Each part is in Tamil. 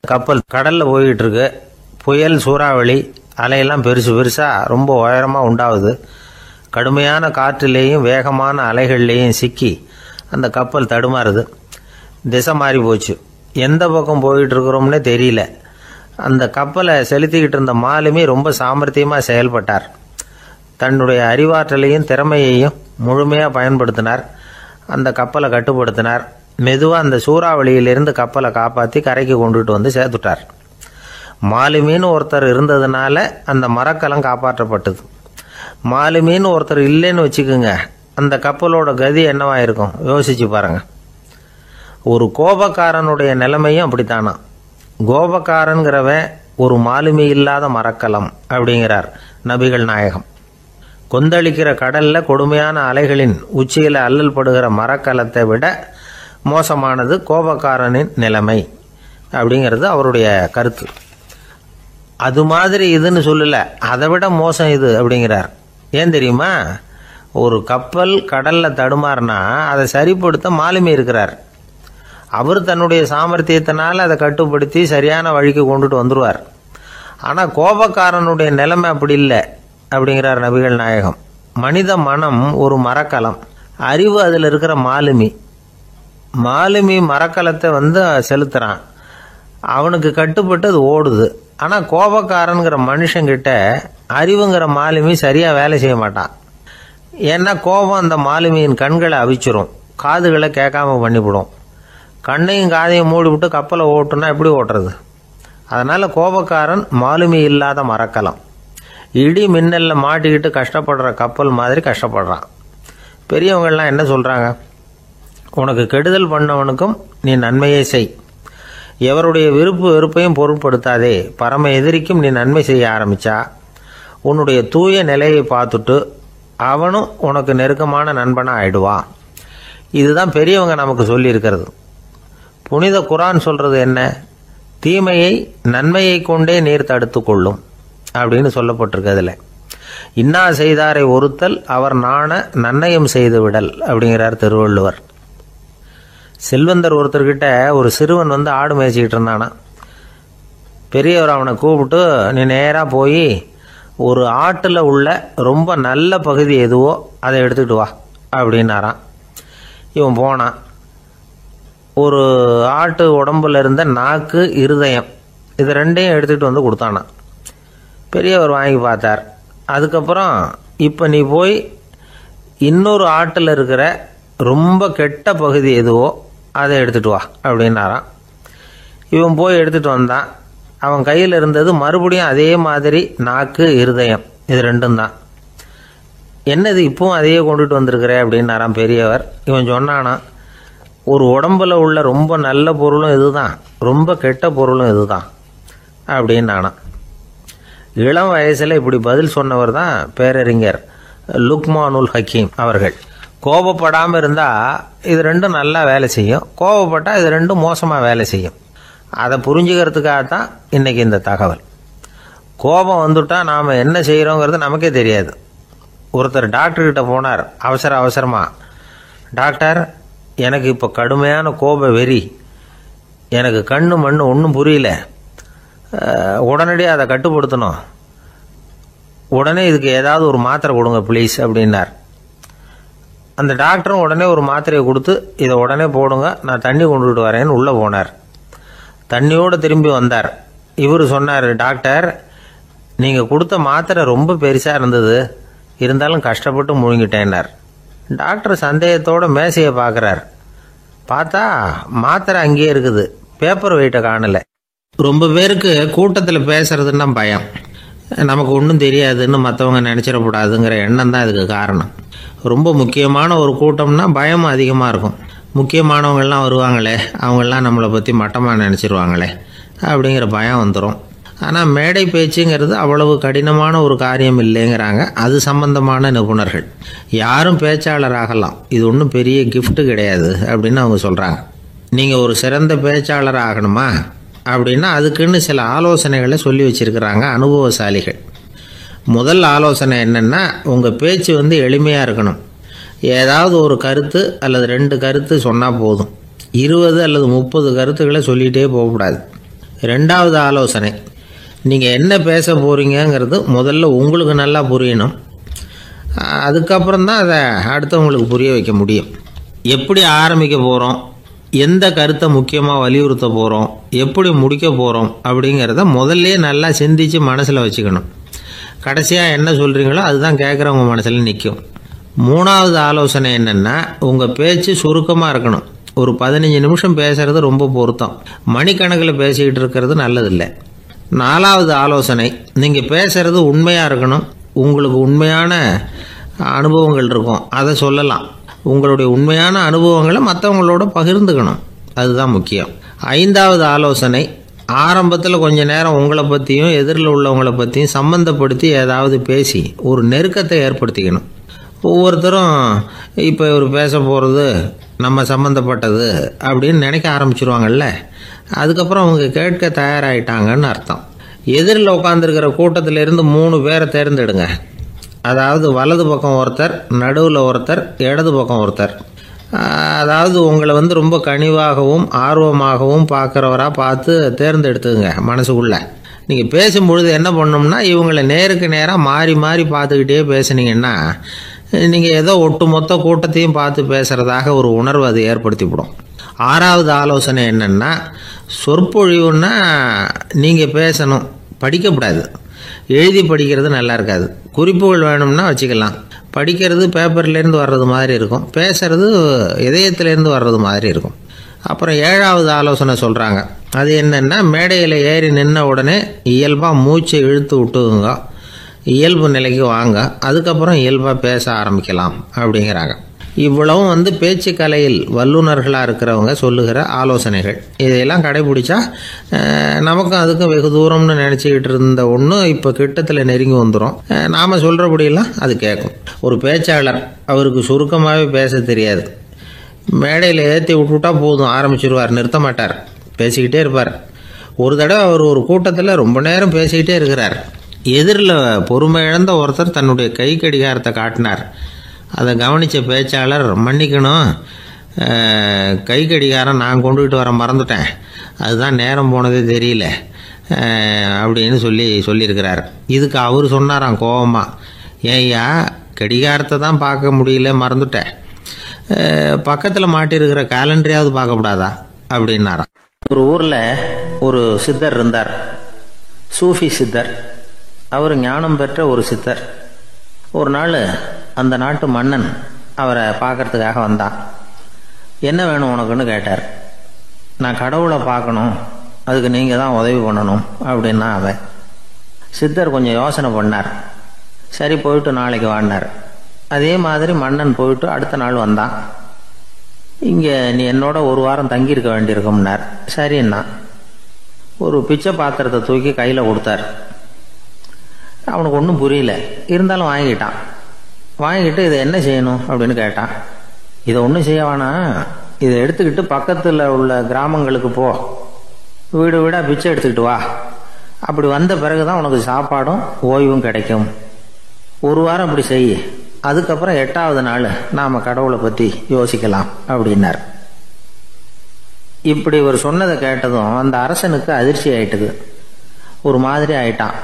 கப்பல் கடலில் போய்கிட்டு இருக்கு. புயல், சூறாவளி, அலையெல்லாம் பெருசு பெருசாக ரொம்ப உயரமாக உண்டாகுது. கடுமையான காற்றிலேயும் வேகமான அலைகள்லேயும் சிக்கி அந்த கப்பல் தடுமாறுது. திசை மாறி போச்சு. எந்த பக்கம் போயிட்டு இருக்கிறோம்னே தெரியல. அந்த கப்பலை செலுத்திக்கிட்டு இருந்த மாலுமி ரொம்ப சாமர்த்தியமாக செயல்பட்டார். தன்னுடைய அறிவாற்றலையும் திறமையையும் முழுமையாக பயன்படுத்தினார். அந்த கப்பலை கட்டுப்படுத்தினார். மெதுவாக அந்த சூறாவளியிலிருந்து கப்பலை காப்பாற்றி கரைக்கு கொண்டுட்டு வந்து சேர்த்துட்டார். மாலுமின்னு ஒருத்தர் இருந்ததுனால அந்த மரக்கலம் காப்பாற்றப்பட்டது. மாலுமின்னு ஒருத்தர் இல்லைன்னு வச்சுக்கோங்க, அந்த கப்பலோட கதி என்னவா இருக்கும் யோசிச்சு பாருங்க. ஒரு கோபக்காரனுடைய நிலைமையும் அப்படித்தானா. கோபக்காரன்கிறவன் ஒரு மாலுமி இல்லாத மரக்கலம் அப்படிங்கிறார் நபிகள் நாயகம். கொந்தளிக்கிற கடல்ல கொடுமையான அலைகளின் உச்சியில் அல்லல் படுகிற மரக்கலத்தை விட மோசமானது கோபக்காரனின் நிலைமை அப்படிங்கிறது அவருடைய கருத்து. அது மாதிரி இதுன்னு சொல்லல, அதை விட மோசம் இது அப்படிங்கிறார். ஏன் தெரியுமா? ஒரு கப்பல் கடல்ல தடுமாறினா அதை சரிப்படுத்த மாலுமி இருக்கிறார். அவர் தன்னுடைய சாமர்த்தியத்தினால அதை கட்டுப்படுத்தி சரியான வழிக்கு கொண்டுட்டு வந்துடுவார். ஆனால் கோபக்காரனுடைய நிலைமை அப்படி இல்லை அப்படிங்கிறார் நபிகள் நாயகம். மனித மனம் ஒரு மரக்கலம், அறிவு அதில் இருக்கிற மாலுமி. மாலுமி மரக்கலத்தை செலுத்துறான், அவனுக்கு கட்டுப்பட்டு அது ஓடுது. ஆனால் கோபக்காரனுங்கிற மனுஷங்கிட்ட அறிவுங்கிற மாலுமி சரியாக வேலை செய்ய மாட்டான். ஏன்னா கோபம் அந்த மாலுமியின் கண்களை அவிச்சிரும், காதுகளை கேட்காம பண்ணிவிடும். கண்ணையும் காதையும் மூடிவிட்டு கப்பலை ஓட்டுனா எப்படி ஓட்டுறது? அதனால் கோபக்காரன் மாலுமி இல்லாத மரக்கலம். இடி மின்னல்ல மாட்டிக்கிட்டு கஷ்டப்படுற கப்பல் மாதிரி கஷ்டப்படுறான். பெரியவங்கள்லாம் என்ன சொல்கிறாங்க? உனக்கு கெடுதல் பண்ணவனுக்கும் நீ நன்மையை செய், எவருடைய விருப்பு வெறுப்பையும் பொருட்படுத்தாதே. பரம எதிரிக்கும் நீ நன்மை செய்ய ஆரம்பிச்சா உன்னுடைய தூய நிலையை பார்த்துட்டு அவனும் உனக்கு நெருக்கமான நண்பனாக ஆயிடுவான். இதுதான் பெரியவங்க நமக்கு சொல்லியிருக்கிறது. புனித குரான் சொல்றது என்ன? தீமையை நன்மையை கொண்டே நீர் தடுத்து கொள்ளும் அப்படின்னு சொல்லப்பட்டிருக்கு. அதில் இன்னா செய்தாரை ஒருத்தல் அவர் நாண நன்னயம் செய்து விடல் அப்படிங்கிறார் திருவள்ளுவர். செல்வந்தர் ஒருத்தர்கிட்ட ஒரு சிறுவன் ஆடு மேய்ச்சிக்கிட்டு இருந்தானா. பெரியவர் அவனை கூப்பிட்டு, நீ நேராக போய் ஒரு ஆட்டில் உள்ள ரொம்ப நல்ல பகுதி எதுவோ அதை எடுத்துக்கிட்டு வா அப்படின்னாரான். இவன் போனான். ஒரு ஆட்டு உடம்புல இருந்த நாக்கு, இருதயம், இது ரெண்டையும் எடுத்துகிட்டு கொடுத்தானான். பெரியவர் வாங்கி பார்த்தார். அதுக்கப்புறம் இப்போ நீ போய் இன்னொரு ஆட்டில் இருக்கிற ரொம்ப கெட்ட பகுதி எதுவோ அதை எடுத்துகிட்டு வா அப்படின்னாரான். இவன் போய் எடுத்துகிட்டு வந்தான். அவன் கையில் இருந்தது மறுபடியும் அதே மாதிரி நாக்கு, இருதயம், இது ரெண்டும் தான். என்னது இப்பவும் அதையே கொண்டுட்டு வந்திருக்கிற அப்படின்னாரான் பெரியவர். இவன் சொன்னானா, ஒரு உடம்புல உள்ள ரொம்ப நல்ல பொருளும் இதுதான், ரொம்ப கெட்ட பொருளும் இதுதான் அப்படின்னானா. இளம் வயசில் இப்படி பதில் சொன்னவர் தான் பேரறிஞர் லுக்மானுல் ஹக்கீம் அவர்கள். கோபப்படாமல் இருந்தால் இது ரெண்டும் நல்லா வேலை செய்யும், கோபப்பட்டால் இது ரெண்டும் மோசமாக வேலை செய்யும். அதை புரிஞ்சுக்கிறதுக்காகத்தான் இன்றைக்கி இந்த தகவல். கோபம் வந்துட்டால் நாம் என்ன செய்கிறோங்கிறது நமக்கே தெரியாது. ஒருத்தர் டாக்டர்கிட்ட போனார் அவசரமாக. டாக்டர், எனக்கு இப்போ கடுமையான கோப வெறி, எனக்கு கண்ணு மண்ணு ஒன்றும் புரியல, உடனடியாக அதை கட்டுப்படுத்தணும், உடனே இதுக்கு ஏதாவது ஒரு மாத்திரை கொடுங்க ப்ளீஸ் அப்படின்னார். அந்த டாக்டரும் உடனே ஒரு மாத்திரையை கொடுத்து, இதை உடனே போடுங்க, நான் தண்ணி கொண்டுகிட்டு வரேன்னு உள்ளே போனார். தண்ணியோடு திரும்பி வந்தார். இவர் சொன்னார், டாக்டர், நீங்கள் கொடுத்த மாத்திரை ரொம்ப பெருசாக இருந்தது, இருந்தாலும் கஷ்டப்பட்டு முழுங்கிட்டேன்னார். டாக்டர் சந்தேகத்தோட மேசையை பார்க்குறார். பார்த்தா மாத்திரை அங்கேயே இருக்குது, பேப்பர் வெயிட்டை காணலை. ரொம்ப பேருக்கு கூட்டத்தில் பேசுறதுன்னா பயம், நமக்கு ஒன்றும் தெரியாதுன்னு மற்றவங்க நினச்சிடக்கூடாதுங்கிற எண்ணம் தான் இதுக்கு காரணம். ரொம்ப முக்கியமான ஒரு கூட்டம்னா பயம் அதிகமாக இருக்கும். முக்கியமானவங்கள்லாம் வருவாங்களே, அவங்களாம் நம்மளை பற்றி மட்டமாக நினச்சிருவாங்களே அப்படிங்கிற பயம் வந்துடும். ஆனால் மேடை பேச்சுங்கிறது அவ்வளவு கடினமான ஒரு காரியம் இல்லைங்கிறாங்க அது சம்பந்தமான நிபுணர்கள். யாரும் பேச்சாளர் ஆகலாம், இது ஒன்றும் பெரிய கிஃப்ட் கிடையாது அப்படின்னு அவங்க சொல்கிறாங்க. நீங்கள் ஒரு சிறந்த பேச்சாளர் ஆகணுமா அப்படின்னா அதுக்குன்னு சில ஆலோசனைகளை சொல்லி வச்சுருக்கிறாங்க அனுபவசாலிகள். முதல் ஆலோசனை என்னென்னா, உங்கள் பேச்சு எளிமையாக இருக்கணும். ஏதாவது ஒரு கருத்து அல்லது 2 கருத்து சொன்னால் போதும். 20 அல்லது 30 கருத்துக்களை சொல்லிகிட்டே போகக்கூடாது. ரெண்டாவது ஆலோசனை, நீங்கள் என்ன பேச போகிறீங்கிறது முதல்ல உங்களுக்கு நல்லா புரியணும். அதுக்கப்புறம் தான் அதை அடுத்தவங்களுக்கு புரிய வைக்க முடியும். எப்படி ஆரம்பிக்க போகிறோம், எந்த கருத்தை முக்கியமாக வலியுறுத்த போகிறோம், எப்படி முடிக்க போகிறோம் அப்படிங்கிறத முதல்ல நல்லா சிந்தித்து மனசில் வச்சுக்கணும். கடைசியாக என்ன சொல்கிறீங்களோ அதுதான் கேட்குறவங்க மனசில் நிற்கும். மூணாவது ஆலோசனை என்னென்னா, உங்கள் பேச்சு சுருக்கமாக இருக்கணும். ஒரு 15 நிமிஷம் பேசுகிறது ரொம்ப பொருத்தம். மணிக்கணக்கில் பேசிக்கிட்டு இருக்கிறது நல்லதில்லை. நாலாவது ஆலோசனை, நீங்கள் பேசுகிறது உண்மையாக இருக்கணும். உங்களுக்கு உண்மையான அனுபவங்கள் இருக்கும், அதை சொல்லலாம். உங்களுடைய உண்மையான அனுபவங்களை மற்றவங்களோட பகிர்ந்துக்கணும், அதுதான் முக்கியம். ஐந்தாவது ஆலோசனை, ஆரம்பத்தில் கொஞ்ச நேரம் உங்களை பற்றியும் எதிரில் உள்ளவங்களை பற்றியும் சம்பந்தப்படுத்தி ஏதாவது பேசி ஒரு நெருக்கத்தை ஏற்படுத்திக்கணும். ஒவ்வொருத்தரும் இப்போ இவர் பேச போகிறது நம்ம சம்மந்தப்பட்டது அப்படின்னு நினைக்க ஆரம்பிச்சிருவாங்கல்ல, அதுக்கப்புறம் அவங்க கேட்க தயாராகிட்டாங்கன்னு அர்த்தம். எதிரில் உட்காந்துருக்கிற கூட்டத்திலிருந்து 3 பேரை தேர்ந்தெடுங்க. அதாவது வலது பக்கம் ஒருத்தர், நடுவில் ஒருத்தர், இடது பக்கம் ஒருத்தர். அதாவது உங்களை ரொம்ப கனிவாகவும் ஆர்வமாகவும் பார்க்குறவராக பார்த்து தேர்ந்தெடுத்துங்க மனசுக்குள்ளே. நீங்கள் பேசும்பொழுது என்ன பண்ணணும்னா, இவங்களை நேருக்கு நேராக மாறி மாறி பார்த்துக்கிட்டே பேசுனீங்கன்னா நீங்கள் ஏதோ ஒட்டுமொத்த கூட்டத்தையும் பார்த்து பேசுகிறதாக ஒரு உணர்வு அது ஏற்படுத்திவிடும். ஆறாவது ஆலோசனை என்னென்னா, சொற்பொழிவுன்னா நீங்கள் பேசணும், படிக்கக்கூடாது. எழுதி படிக்கிறது நல்லா இருக்காது. குறிப்புகள் வேணும்னா வச்சுக்கலாம். படிக்கிறது பேப்பர்லேருந்து வர்றது மாதிரி இருக்கும், பேசுறது இதயத்திலேருந்து வர்றது மாதிரி இருக்கும். அப்புறம் ஏழாவது ஆலோசனை சொல்கிறாங்க. அது என்னென்னா, மேடையில் ஏறி நின்ன உடனே இயல்பாக மூச்சை இழுத்து விட்டுங்க, இயல்பு நிலைக்கு வாங்க, அதுக்கப்புறம் இயல்பாக பேச ஆரம்பிக்கலாம் அப்படிங்கிறாங்க. இவ்வளவும் பேச்சு கலையில் வல்லுநர்களாக இருக்கிறவங்க சொல்லுகிற ஆலோசனைகள். இதையெல்லாம் கடைபிடிச்சா நமக்கும் அதுக்கும் வெகு தூரம்னு நினச்சிக்கிட்டு இருந்த ஒன்று இப்போ கிட்டத்தில் நெருங்கி வந்துடும். நாம் சொல்கிறபடியெல்லாம் அது கேட்கும். ஒரு பேச்சாளர், அவருக்கு சுருக்கமாகவே பேச தெரியாது. மேடையில் ஏற்றி விட்டுவிட்டா போதும், ஆரம்பிச்சிருவார், நிறுத்த மாட்டார், பேசிக்கிட்டே இருப்பார். ஒரு தடவை அவர் ஒரு கூட்டத்தில் ரொம்ப நேரம் பேசிக்கிட்டே இருக்கிறார். எதிரில் பொறுமை இழந்த ஒருத்தர் தன்னுடைய கை கடிகாரத்தை காட்டினார். அதை கவனித்த பேச்சாளர், மன்னிக்கணும், கை கடிகாரம் நான் கொண்டுகிட்டு வர மறந்துட்டேன், அதுதான் நேரம் போனதே தெரியல அப்படின்னு சொல்லியிருக்கிறார். இதுக்கு அவர் சொன்னாராம் கோபமாக, ஏய்யா கடிகாரத்தை தான் பார்க்க முடியல, மறந்துட்டேன், பக்கத்தில் மாட்டிருக்கிற கேலண்டரையாவது பார்க்கக்கூடாதா அப்படின்னாராம். ஒரு ஊரில் ஒரு சித்தர் இருந்தார், சூஃபி சித்தர். அவர் ஞானம் பெற்ற ஒரு சித்தர். ஒரு நாள் அந்த நாட்டு மன்னன் அவரை பார்க்கறதுக்காக வந்தான். என்ன வேணும் உனக்குன்னு கேட்டார். நான் கடவுளை பார்க்கணும், அதுக்கு நீங்கள் தான் உதவி பண்ணணும் அப்படின்னா அவன். சித்தர் கொஞ்சம் யோசனை பண்ணார். சரி, போயிட்டு நாளைக்கு வாடினார். அதே மாதிரி மன்னன் போயிட்டு அடுத்த நாள் வந்தான். இங்கே நீ என்னோட ஒரு வாரம் தங்கியிருக்க வேண்டியிருக்கும்னார். சரின்னா ஒரு பிச்சை பாத்திரத்தை தூக்கி கையில் கொடுத்தார். அவனுக்கு ஒன்றும் புரியல, இருந்தாலும் வாங்கிட்டான். வாங்கிட்டு இதை என்ன செய்யணும் அப்படின்னு கேட்டான். இதை ஒன்றும் செய்ய வேணாம், இதை எடுத்துக்கிட்டு பக்கத்தில் உள்ள கிராமங்களுக்கு போ, வீடு வீடாக பிச்சை எடுத்துக்கிட்டு வா. அப்படி வந்த பிறகு தான் உனக்கு சாப்பாடும் ஓய்வும் கிடைக்கும். ஒரு வாரம் அப்படி செய், அதுக்கப்புறம் 8வது நாள் நாம் கடவுளை பற்றி யோசிக்கலாம் அப்படின்னார். இப்படி இவர் சொன்னதை கேட்டதும் அந்த அரசனுக்கு அதிர்ச்சி ஆயிட்டுது. ஒரு மாதிரி ஆயிட்டான்.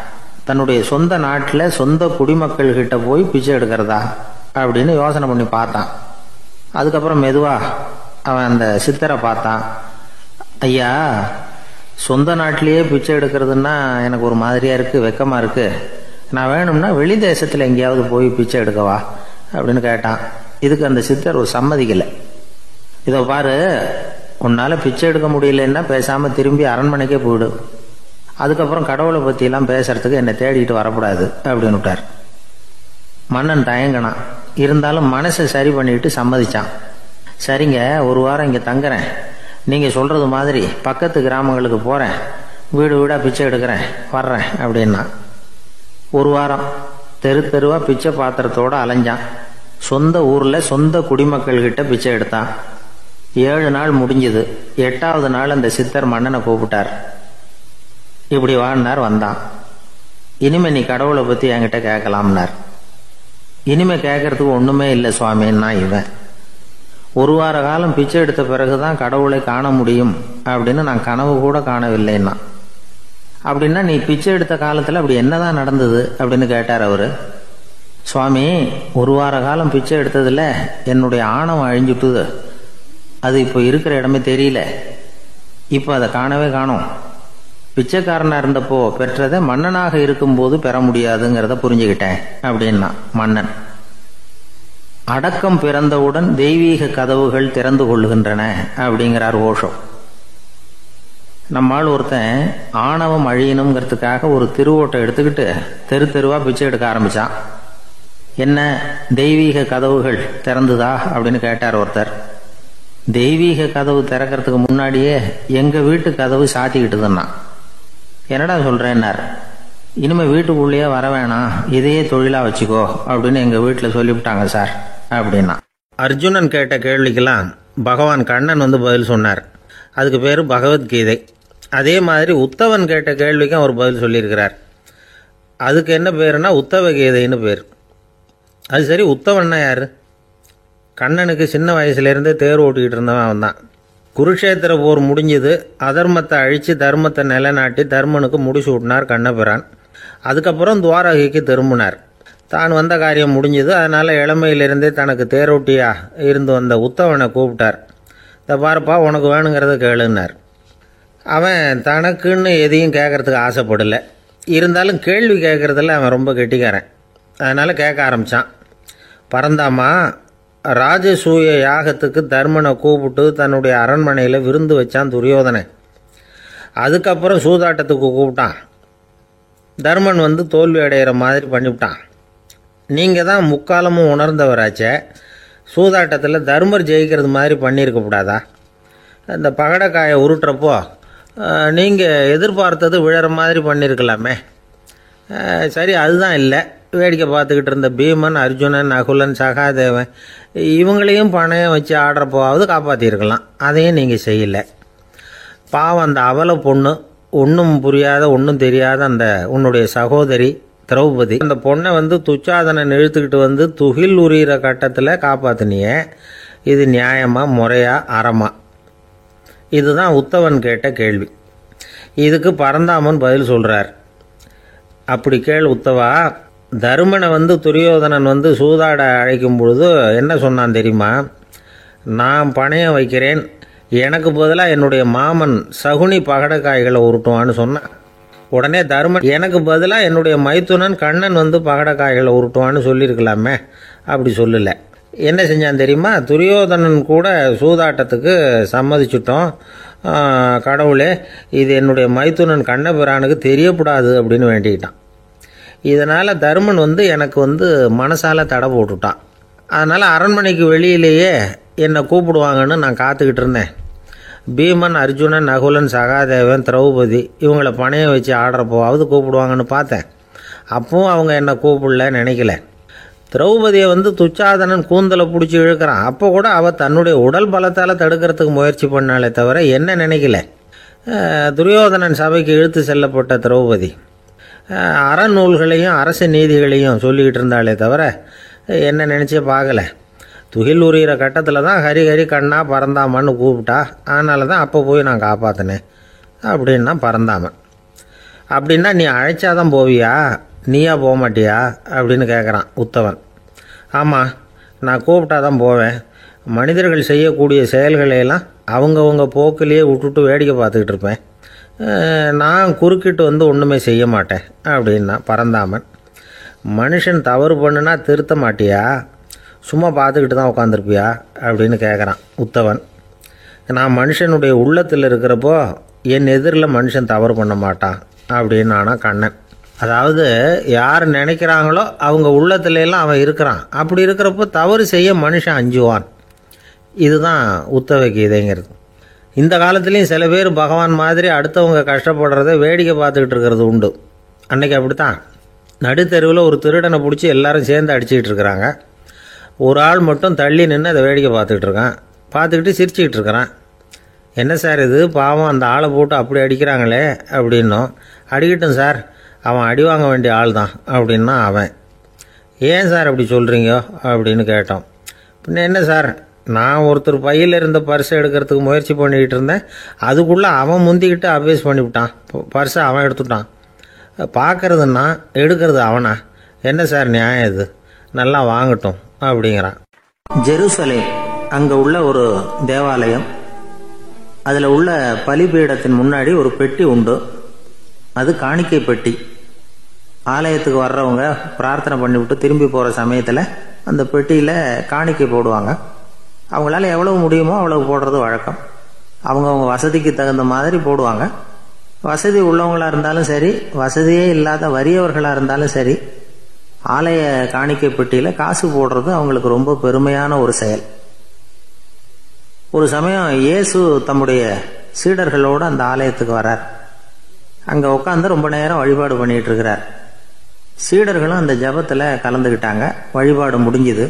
தன்னுடைய சொந்த நாட்டில் சொந்த குடிமக்கள் கிட்ட போய் பிச்சை எடுக்கிறதா அப்படின்னு யோசனை பண்ணி பார்த்தான். அதுக்கப்புறம் மெதுவாக அவன் அந்த சித்தரை பார்த்தான். ஐயா, சொந்த நாட்டிலேயே பிச்சை எடுக்கிறதுன்னா எனக்கு ஒரு மாதிரியாக இருக்குது, வெக்கமாக இருக்குது. நான் வேணும்னா வெளி தேசத்தில் எங்கேயாவது போய் பிச்சை எடுக்கவா அப்படின்னு கேட்டான். இதுக்கு அந்த சித்தர் ஒரு சம்மதிக்கலை. இதை பாரு, உன்னால் பிச்சை எடுக்க முடியலன்னா பேசாமல் திரும்பி அரண்மனைக்கே போயிடு, அதுக்கப்புறம் கடவுளை பற்றியெல்லாம் பேசுறதுக்கு என்னை தேடிட்டு வரக்கூடாது அப்படின்னு விட்டார். மன்னன் தயங்கினான். இருந்தாலும் மனசை சரி பண்ணிட்டு சம்மதிச்சான். சரிங்க, ஒரு வாரம் இங்கே தங்குறேன், நீங்கள் சொல்கிறது மாதிரி பக்கத்து கிராமங்களுக்கு போகிறேன், வீடு வீடாக பிச்சை எடுக்கிறேன், வர்றேன் அப்படின்னா. ஒரு வாரம் தெரு தெருவாக பிச்சை பாத்திரத்தோடு அலைஞ்சான். சொந்த ஊரில் சொந்த குடிமக்கள்கிட்ட பிச்சை எடுத்தான். 7 நாள் முடிஞ்சுது. 8வது நாள் அந்த சித்தர் மன்னனை கூப்பிட்டார். இப்படி வாழ்னார், வந்தான். இனிமே நீ கடவுளை பற்றி என்கிட்ட கேட்கலாம்னார். இனிமே கேட்கறதுக்கு ஒன்றுமே இல்லை சுவாமின்னா இவன். ஒரு வார காலம் பிச்சை எடுத்த பிறகுதான் கடவுளை காண முடியும் அப்படின்னு நான் கனவு கூட காணவில்லைன்னா. அப்படின்னா நீ பிச்சை எடுத்த காலத்தில் அப்படி என்னதான் நடந்தது அப்படின்னு கேட்டார் அவரு. சுவாமி, ஒரு வார காலம் பிச்சை எடுத்ததில் என்னுடைய ஆணவம் அழிஞ்சுட்டுது. அது இப்போ இருக்கிற இடமே தெரியல. இப்போ அதை காணவே காணோம். பிச்சைக்காரனாக இருந்தப்போ பெற்றதை மன்னனாக இருக்கும்போது பெற முடியாதுங்கிறத புரிஞ்சுக்கிட்டேன் அப்படின்னா மன்னன். அடக்கம் பிறந்தவுடன் தெய்வீக கதவுகள் திறந்து கொள்ளுகின்றன அப்படிங்கிறார் ஓஷோ. நம்மால் ஒருத்தன் ஆணவம் அழியணுங்கிறதுக்காக ஒரு திருவோட்டை எடுத்துக்கிட்டு தெரு தெருவா பிச்சை எடுக்க ஆரம்பிச்சான். என்ன, தெய்வீக கதவுகள் திறந்துதா அப்படின்னு கேட்டார் ஒருத்தர். தெய்வீக கதவு திறக்கிறதுக்கு முன்னாடியே எங்க வீட்டு கதவு சாத்திக்கிட்டுதுன்னா. என்னடா சொல்றேன்னார். இனிமே வீட்டுக்குள்ளேயே வர வேணாம், இதையே தொழிலா வச்சுக்கோ அப்படின்னு எங்க வீட்டில் சொல்லிவிட்டாங்க சார் அப்படின்னா. அர்ஜுனன் கேட்ட கேள்விக்கெல்லாம் பகவான் கண்ணன் வந்து பதில் சொன்னார். அதுக்கு பேர் பகவத்கீதை. அதே மாதிரி உத்தவன் கேட்ட கேள்விக்கும் அவர் பதில் சொல்லியிருக்கிறார். அதுக்கு என்ன பேருன்னா உத்தவ கீதைன்னு பேர். அது சரி, உத்தவன்னா யார்? கண்ணனுக்கு சின்ன வயசுலேருந்தே தேர் ஓட்டிக்கிட்டு இருந்தவன் அவன் தான். குருஷேத்திர போர் முடிஞ்சது. அதர்மத்தை அழித்து தர்மத்தை நிலைநாட்டி தர்மனுக்கு முடிசூட்டினார் கண்ணபிரான். அதுக்கப்புறம் துவாரகைக்கு திரும்பினார். தான் வந்த காரியம் முடிஞ்சது. அதனால் இளமையிலிருந்தே தனக்கு தேரோட்டியா இருந்து வந்த உத்தவனை கூப்பிட்டார். இதை பாருப்பா, உனக்கு வேணுங்கிறத கேளுன்னார். அவன் தனக்குன்னு எதையும் கேட்கறதுக்கு ஆசைப்படலை. இருந்தாலும் கேள்வி கேட்குறதில் அவன் ரொம்ப கெட்டிக்காரன். அதனால் கேட்க ஆரம்பித்தான். பரந்தாமா, ராஜசூய யாகத்துக்கு தர்மனை கூப்பிட்டு தன்னுடைய அரண்மனையில் விருந்து வச்சான் துரியோதனன். அதுக்கப்புறம் சூதாட்டத்துக்கு கூப்பிட்டான். தர்மன் வந்து தோல்வி அடைகிற மாதிரி பண்ணிவிட்டான். நீங்கள் தான் முக்காலமும் உணர்ந்தவராச்சே, சூதாட்டத்தில் தர்மர் ஜெயிக்கிறது மாதிரி பண்ணியிருக்கக்கூடாதா? இந்த பகடக்காயை உருட்டுறப்போ நீங்கள் எதிர்பார்த்தது விழற மாதிரி பண்ணியிருக்கலாமே. சரி, அதுதான் இல்லை. வேடிக்கை பார்த்துக்கிட்டு இருந்த பீமன், அர்ஜுனன், நகுலன், சகாதேவன் இவங்களையும் பணையம் வச்சு ஆடுறப்போவாவது காப்பாற்றிருக்கலாம். அதையும் நீங்கள் செய்யலை. பாவம், அந்த அவலை பொண்ணு, ஒன்றும் புரியாத ஒன்றும் தெரியாத அந்த உன்னுடைய சகோதரி திரௌபதி, அந்த பொண்ணை வந்து துச்சாதனன் இழுத்துக்கிட்டு வந்து துகில் உரிகிற கட்டத்தில் காப்பாற்றினியே. இது நியாயமா, முறையா, அறமா? இதுதான் உத்தவன் கேட்ட கேள்வி. இதுக்கு பரந்தாமன் பதில் சொல்கிறார். அப்படி கேள் உத்தவா. தருமனை வந்து துரியோதனன் வந்து சூதாட அழைக்கும் பொழுது என்ன சொன்னான் தெரியுமா? நான் பணையம் வைக்கிறேன், எனக்கு பதிலாக என்னுடைய மாமன் சகுனி பகடக்காய்களை உருட்டுவான்னு சொன்னான். உடனே தருமன், எனக்கு பதிலாக என்னுடைய மைத்துனன் கண்ணன் வந்து பகடக்காய்களை உருட்டுவான்னு சொல்லியிருக்கலாமே. அப்படி சொல்லலை. என்ன செஞ்சான் தெரியுமா? துரியோதனன் கூட சூதாட்டத்துக்கு சம்மதிச்சிட்டோம். கடவுளே, இது என்னுடைய மைத்துனன் கண்ணபிரானுக்கு தெரியக்கூடாது அப்படின்னு வேண்டிக்கிட்டான். இதனால் தருமன் வந்து எனக்கு வந்து மனசால் தடை போட்டுட்டான். அதனால் அரண்மனைக்கு வெளியிலேயே என்னை கூப்பிடுவாங்கன்னு நான் காத்துக்கிட்டு இருந்தேன். பீமன், அர்ஜுனன், நகுலன், சகாதேவன், திரௌபதி இவங்களை பணையம் வச்சு ஆடுறப்போவாவது கூப்பிடுவாங்கன்னு பார்த்தேன். அப்பவும் அவங்க என்னை கூப்பிடல, நினைக்கல. திரௌபதியை வந்து துச்சாதனன் கூந்தலை பிடிச்சி இழுக்கிறான். அப்போ கூட அவள் தன்னுடைய உடல் பலத்தால் தடுக்கிறதுக்கு முயற்சி பண்ணாலே தவிர என்ன நினைக்கல. துரியோதனன் சபைக்கு இழுத்து செல்லப்பட்ட திரௌபதி அறநூல்களையும் அரச நீதிகளையும் சொல்லிக்கிட்டு இருந்தாலே தவிர என்ன நினச்சே பார்க்கல. துகில் உரிகிற கட்டத்தில் தான் ஹரி ஹரி கண்ணா பரந்தாமன்னு கூப்பிட்டா. அதனால தான் அப்போ போய் நான் காப்பாற்றினேன் அப்படின்னா பரந்தாமன். அப்படின்னா நீ அழைச்சாதான் போவியா, நீயா போக மாட்டியா அப்படின்னு கேட்குறான் உத்தவன். ஆமாம், நான் கூப்பிட்டா தான் போவேன். மனிதர்கள் செய்யக்கூடிய செயல்களையெல்லாம் அவங்கவுங்க போக்கிலேயே விட்டுட்டு வேடிக்கை பார்த்துக்கிட்டு இருப்பேன். நான் குறுக்கிட்டு வந்து ஒன்றுமே செய்ய மாட்டேன் அப்படின்னா பரந்தாமன். மனுஷன் தவறு பண்ணுனா திருத்த மாட்டியா, சும்மா பார்த்துக்கிட்டு தான் உட்காந்துருப்பியா அப்படின்னு கேட்குறான் உத்தவன். நான் மனுஷனுடைய உள்ளத்தில் இருக்கிறப்போ என் எதிரில் மனுஷன் தவறு பண்ண மாட்டான் அப்படின்னு ஆனால் கண்ணன். அதாவது யார் நினைக்கிறாங்களோ அவங்க உள்ளத்துலலாம் அவன் இருக்கிறான். அப்படி இருக்கிறப்போ தவறு செய்ய மனுஷன் அஞ்சுவான். இதுதான் உத்தவ கீதைங்கிறது. இந்த காலத்துலேயும் சில பேர் பகவான் மாதிரி அடுத்தவங்க கஷ்டப்படுறத வேடிக்கை பார்த்துக்கிட்டு இருக்கிறது உண்டு. அன்றைக்கி அப்படித்தான். நடுத்தெருவில் ஒரு திருடனை பிடிச்சி எல்லாரும் சேர்ந்து அடிச்சுக்கிட்டு இருக்கிறாங்க. ஒரு ஆள் மட்டும் தள்ளி நின்று அதை வேடிக்கை பார்த்துக்கிட்டு இருக்கான். பார்த்துக்கிட்டு சிரிச்சுக்கிட்டு இருக்கிறான். என்ன சார் இது, பாவம் அந்த ஆளை போட்டு அப்படி அடிக்கிறாங்களே அப்படின்னும். அடிக்கட்டும் சார், அவன் அடி வாங்க வேண்டிய ஆள் தான் அப்படின்னா அவன். ஏன் சார் அப்படி சொல்கிறீங்க அப்படின்னு கேட்டோம். பின்ன என்ன சார், நான் ஒருத்தர் பையில் இருந்த பர்ஸை எடுக்கிறதுக்கு முயற்சி பண்ணிக்கிட்டு இருந்தேன். அதுக்குள்ளே அவன் முந்திக்கிட்டு அப்வேஸ் பண்ணிவிட்டான். பர்ஸை அவன் எடுத்துட்டான். பார்க்கறதுன்னா எடுக்கிறது அவனா? என்ன சார் நியாயம் இது? நல்லா வாங்கட்டும் அப்படிங்கிறான். ஜெருசலேம் அங்கே உள்ள ஒரு தேவாலயம். அதில் உள்ள பலிபீடத்தின் முன்னாடி ஒரு பெட்டி உண்டு. அது காணிக்கை பெட்டி. ஆலயத்துக்கு வர்றவங்க பிரார்த்தனை பண்ணிவிட்டு திரும்பி போகிற சமயத்தில் அந்த பெட்டியில் காணிக்கை போடுவாங்க. அவங்களால எவ்வளவு முடியுமோ அவ்வளவு போடுறது வழக்கம். அவங்கவுங்க வசதிக்கு தகுந்த மாதிரி போடுவாங்க. வசதி உள்ளவங்களாக இருந்தாலும் சரி, வசதியே இல்லாத வறியவர்களாக இருந்தாலும் சரி, ஆலய காணிக்கை பெட்டியில் காசு போடுறது அவங்களுக்கு ரொம்ப பெருமையான ஒரு செயல். ஒரு சமயம் இயேசு தம்முடைய சீடர்களோடு அந்த ஆலயத்துக்கு வரார். அங்கே உட்காந்து ரொம்ப நேரம் வழிபாடு பண்ணிட்டு இருக்கிறார். சீடர்களும் அந்த ஜபத்தில் கலந்துக்கிட்டாங்க. வழிபாடு முடிஞ்சுது.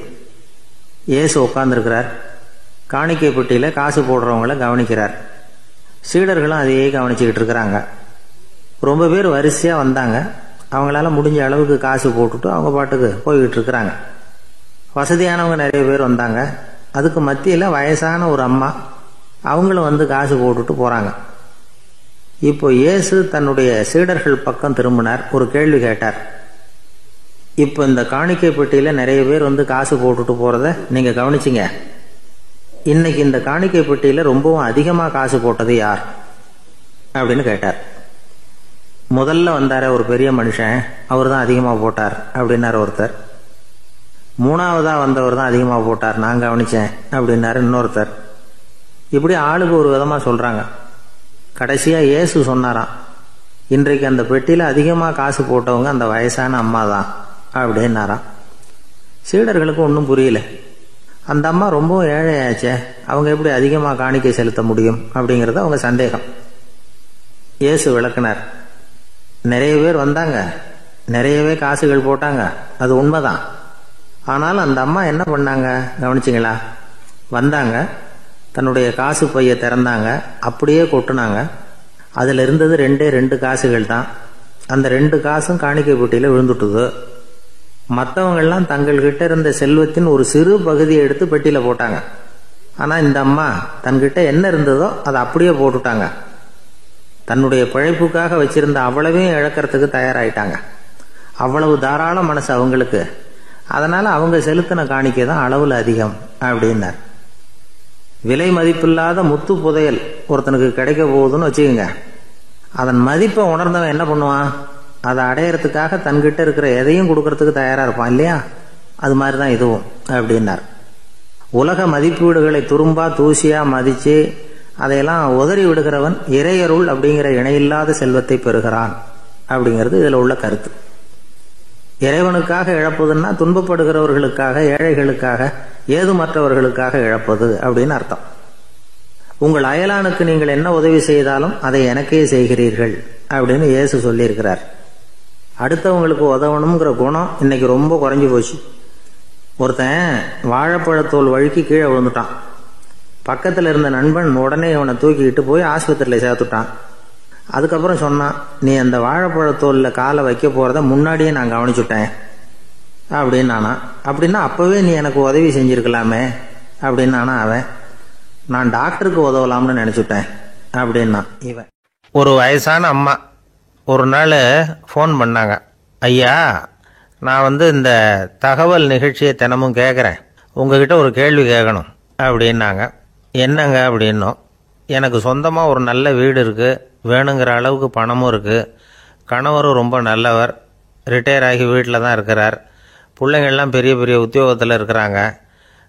இயேசு உட்காந்துருக்கிறார். காணிக்கை பெட்டியில் காசு போடுறவங்கள கவனிக்கிறார். சீடர்களும் அதையே கவனிச்சுக்கிட்டு இருக்கிறாங்க. ரொம்ப பேர் வரிசையாக வந்தாங்க. அவங்களால முடிஞ்ச அளவுக்கு காசு போட்டுட்டு அவங்க பாட்டுக்கு போய்கிட்டு இருக்கிறாங்க. வசதியானவங்க நிறைய பேர் வந்தாங்க. அதுக்கு மத்தியில் வயசான ஒரு அம்மா, அவங்களும் வந்து காசு போட்டுட்டு போகிறாங்க. இப்போ இயேசு தன்னுடைய சீடர்கள் பக்கம் திரும்பினார். ஒரு கேள்வி கேட்டார். இப்போ இந்த காணிக்கை பெட்டியில் நிறைய பேர் வந்து காசு போட்டுட்டு போகிறத நீங்கள் கவனிச்சிங்க. இன்னைக்கு இந்த காணிக்கை பெட்டியில் ரொம்பவும் அதிகமாக காசு போட்டது யார் அப்படின்னு கேட்டார். முதல்ல வந்தார ஒரு பெரிய மனுஷன், அவர் தான் அதிகமாக போட்டார் அப்படின்னார் ஒருத்தர். மூணாவதாக வந்தவர் தான் அதிகமாக போட்டார், நான் கவனித்தேன் அப்படின்னாரு இன்னொருத்தர். இப்படி ஆளுக்கு ஒரு விதமாக சொல்கிறாங்க. கடைசியாக இயேசு சொன்னாராம், இன்றைக்கு அந்த பெட்டியில் அதிகமாக காசு போட்டவங்க அந்த வயசான அம்மா தான் அப்படின்னாராம். சீடர்களுக்கு ஒன்றும் புரியல. அந்த அம்மா ரொம்பவும் ஏழையாச்சே, அவங்க எப்படி அதிகமாக காணிக்கை செலுத்த முடியும் அப்படிங்கிறது அவங்க சந்தேகம். இயேசு விளக்குனார். நிறைய பேர் வந்தாங்க, நிறையவே காசுகள் போட்டாங்க, அது உண்மைதான். ஆனால் அந்த அம்மா என்ன பண்ணாங்க கவனிச்சிங்களா? வந்தாங்க, தன்னுடைய காசு பையை திறந்தாங்க, அப்படியே கொட்டுனாங்க. அதில் இருந்தது 2 காசுகள் தான். அந்த 2 காசும் காணிக்கை பெட்டியில் விழுந்துட்டுது. மற்றவங்கள்லாம் தங்கள்கிட்ட இருந்த செல்வத்தின் ஒரு சிறு பகுதியை எடுத்து பெட்டியில் போட்டாங்க. ஆனால் இந்த அம்மா தன்கிட்ட என்ன இருந்ததோ அதை அப்படியே போட்டுட்டாங்க. தன்னுடைய பிழைப்புக்காக வச்சிருந்த அவ்வளவையும் இழக்கிறதுக்கு தயாராயிட்டாங்க. அவ்வளவு தாராள மனசு அவங்களுக்கு. அதனால அவங்க செலுத்தின காணிக்கை தான் அளவில் அதிகம் அப்படின்னார். விலை மதிப்பில்லாத முத்து புதையல் ஒருத்தனுக்கு கிடைக்க போகுதுன்னு வச்சுக்கோங்க. அதன் மதிப்பை உணர்ந்தவன் என்ன பண்ணுவான்? அதை அடையறதுக்காக தன்கிட்ட இருக்கிற எதையும் கொடுக்கறதுக்கு தயாராக இருப்பான் இல்லையா? அது மாதிரி தான் இதுவும் அப்படின்னார். உலக மதிப்பீடுகளை துரும்பா தூசியா மதித்து அதையெல்லாம் உதறி விடுகிறவன் இறையருள் அப்படிங்கிற இணையில்லாத செல்வத்தை பெறுகிறான் அப்படிங்கிறது இதில் உள்ள கருத்து. இறைவனுக்காக இழப்பதுன்னா துன்பப்படுகிறவர்களுக்காக, ஏழைகளுக்காக, ஏதுமற்றவர்களுக்காக இழப்பது அப்படின்னு அர்த்தம். உங்கள் அயலானுக்கு நீங்கள் என்ன உதவி செய்தாலும் அதை எனக்கே செய்கிறீர்கள் அப்படின்னு இயேசு சொல்லியிருக்கிறார். அடுத்தவங்களுக்கு உதவணுங்கிற குணம் இன்னைக்கு ரொம்ப குறைஞ்சி போச்சு. ஒருத்தன் வாழைப்பழத்தோல் வழுக்கி கீழே விழுந்துட்டான். பக்கத்தில் இருந்த நண்பன் உடனே இவனை தூக்கிக்கிட்டு போய் ஆஸ்பத்திரியில் சேர்த்துட்டான். அதுக்கப்புறம் சொன்னான், நீ அந்த வாழைப்பழத்தோலில் காலை வைக்க போகிறத முன்னாடியே நான் கவனிச்சுட்டேன் அப்படின்னு நானா. அப்படின்னா அப்போவே நீ எனக்கு உதவி செஞ்சுருக்கலாமே அப்படின்னு நானா அவன். நான் டாக்டருக்கு உதவலாம்னு நினச்சிட்டேன் அப்படின்னா இவன். ஒரு வயசான அம்மா ஒரு நாள் ஃபோன் பண்ணாங்க. ஐயா, நான் இந்த தகவல் நிகழ்ச்சியை தினமும் கேட்குறேன், உங்ககிட்ட ஒரு கேள்வி கேட்கணும் அப்படின்னாங்க. என்னங்க அப்படின்னோம். எனக்கு சொந்தமாக ஒரு நல்ல வீடு இருக்குது, வேணுங்கிற அளவுக்கு பணமும் இருக்குது, கணவரும் ரொம்ப நல்லவர், ரிட்டையர் ஆகி வீட்டில் தான் இருக்கிறார், பிள்ளைங்கள்லாம் பெரிய பெரிய உத்தியோகத்தில் இருக்கிறாங்க,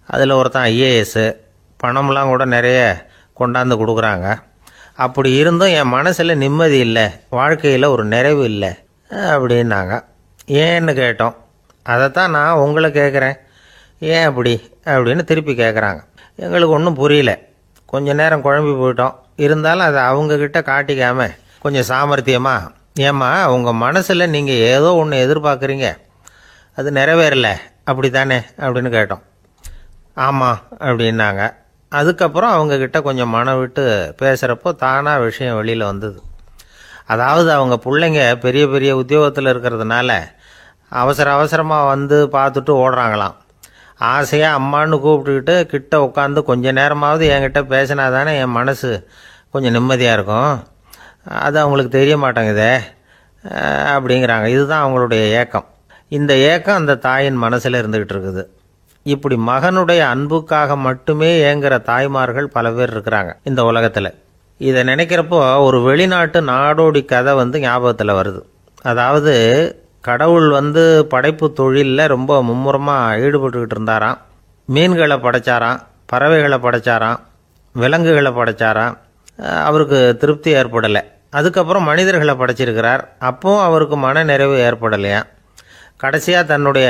அதில் ஒருத்தன் ஐஏஎஸ், பணம்லாம் கூட நிறைய கொண்டாந்து கொடுக்குறாங்க. அப்படி இருந்தும் என் மனசில் நிம்மதி இல்லை, வாழ்க்கையில் ஒரு நிறைவு இல்லை அப்படின்னாங்க. ஏன்னு கேட்டோம். அதைத்தான் நான் உங்களை கேட்குறேன், ஏன் அப்படி அப்படின்னு திருப்பி கேட்குறாங்க. எங்களுக்கு ஒன்றும் புரியல. கொஞ்ச நேரம் குழம்பி போயிட்டோம். இருந்தாலும் அதை அவங்கக்கிட்ட காட்டிக்காமல் கொஞ்சம் சாமர்த்தியமாக, ஏம்மா உங்கள் மனசில் நீங்கள் ஏதோ ஒன்று எதிர்பார்க்குறீங்க, அது நிறைவேறலை அப்படி தானே அப்படின்னு கேட்டோம். ஆமாம் அப்படின்னாங்க. அதுக்கப்புறம் அவங்கக்கிட்ட கொஞ்சம் மனம் விட்டு பேசுகிறப்போ தானாக விஷயம் வெளியில் வந்தது. அதாவது அவங்க பிள்ளைங்க பெரிய பெரிய உத்தியோகத்தில் இருக்கிறதுனால அவசரமாக பார்த்துட்டு ஓடுறாங்களாம். ஆசையாக அம்மான்னு கூப்பிட்டுக்கிட்டு கிட்ட உட்காந்து கொஞ்ச நேரமாவது என்கிட்ட பேசினா தானே என் மனசு கொஞ்சம் நிம்மதியாக இருக்கும். அது அவங்களுக்கு தெரிய மாட்டேங்குதே அப்படிங்கிறாங்க. இதுதான் அவங்களுடைய ஏக்கம். இந்த ஏக்கம் அந்த தாயின் மனசில் இருந்துக்கிட்டு இருக்குது. இப்படி மகனுடைய அன்புக்காக மட்டுமே ஏங்குற தாய்மார்கள் பல பேர் இருக்கிறாங்க இந்த உலகத்தில். இதை நினைக்கிறப்போ ஒரு வெளிநாட்டு நாடோடி கதை ஞாபகத்தில் வருது. அதாவது கடவுள் படைப்பு தொழிலில் ரொம்ப மும்முரமாக ஈடுபட்டுக்கிட்டு இருந்தாராம். மீன்களை படைச்சாராம், பறவைகளை படைச்சாராம், விலங்குகளை படைச்சாராம். அவருக்கு திருப்தி ஏற்படலை. அதுக்கப்புறம் மனிதர்களை படைச்சிருக்கிறார். அப்பவும் அவருக்கு மன நிறைவு ஏற்படலையா. கடைசியாக தன்னுடைய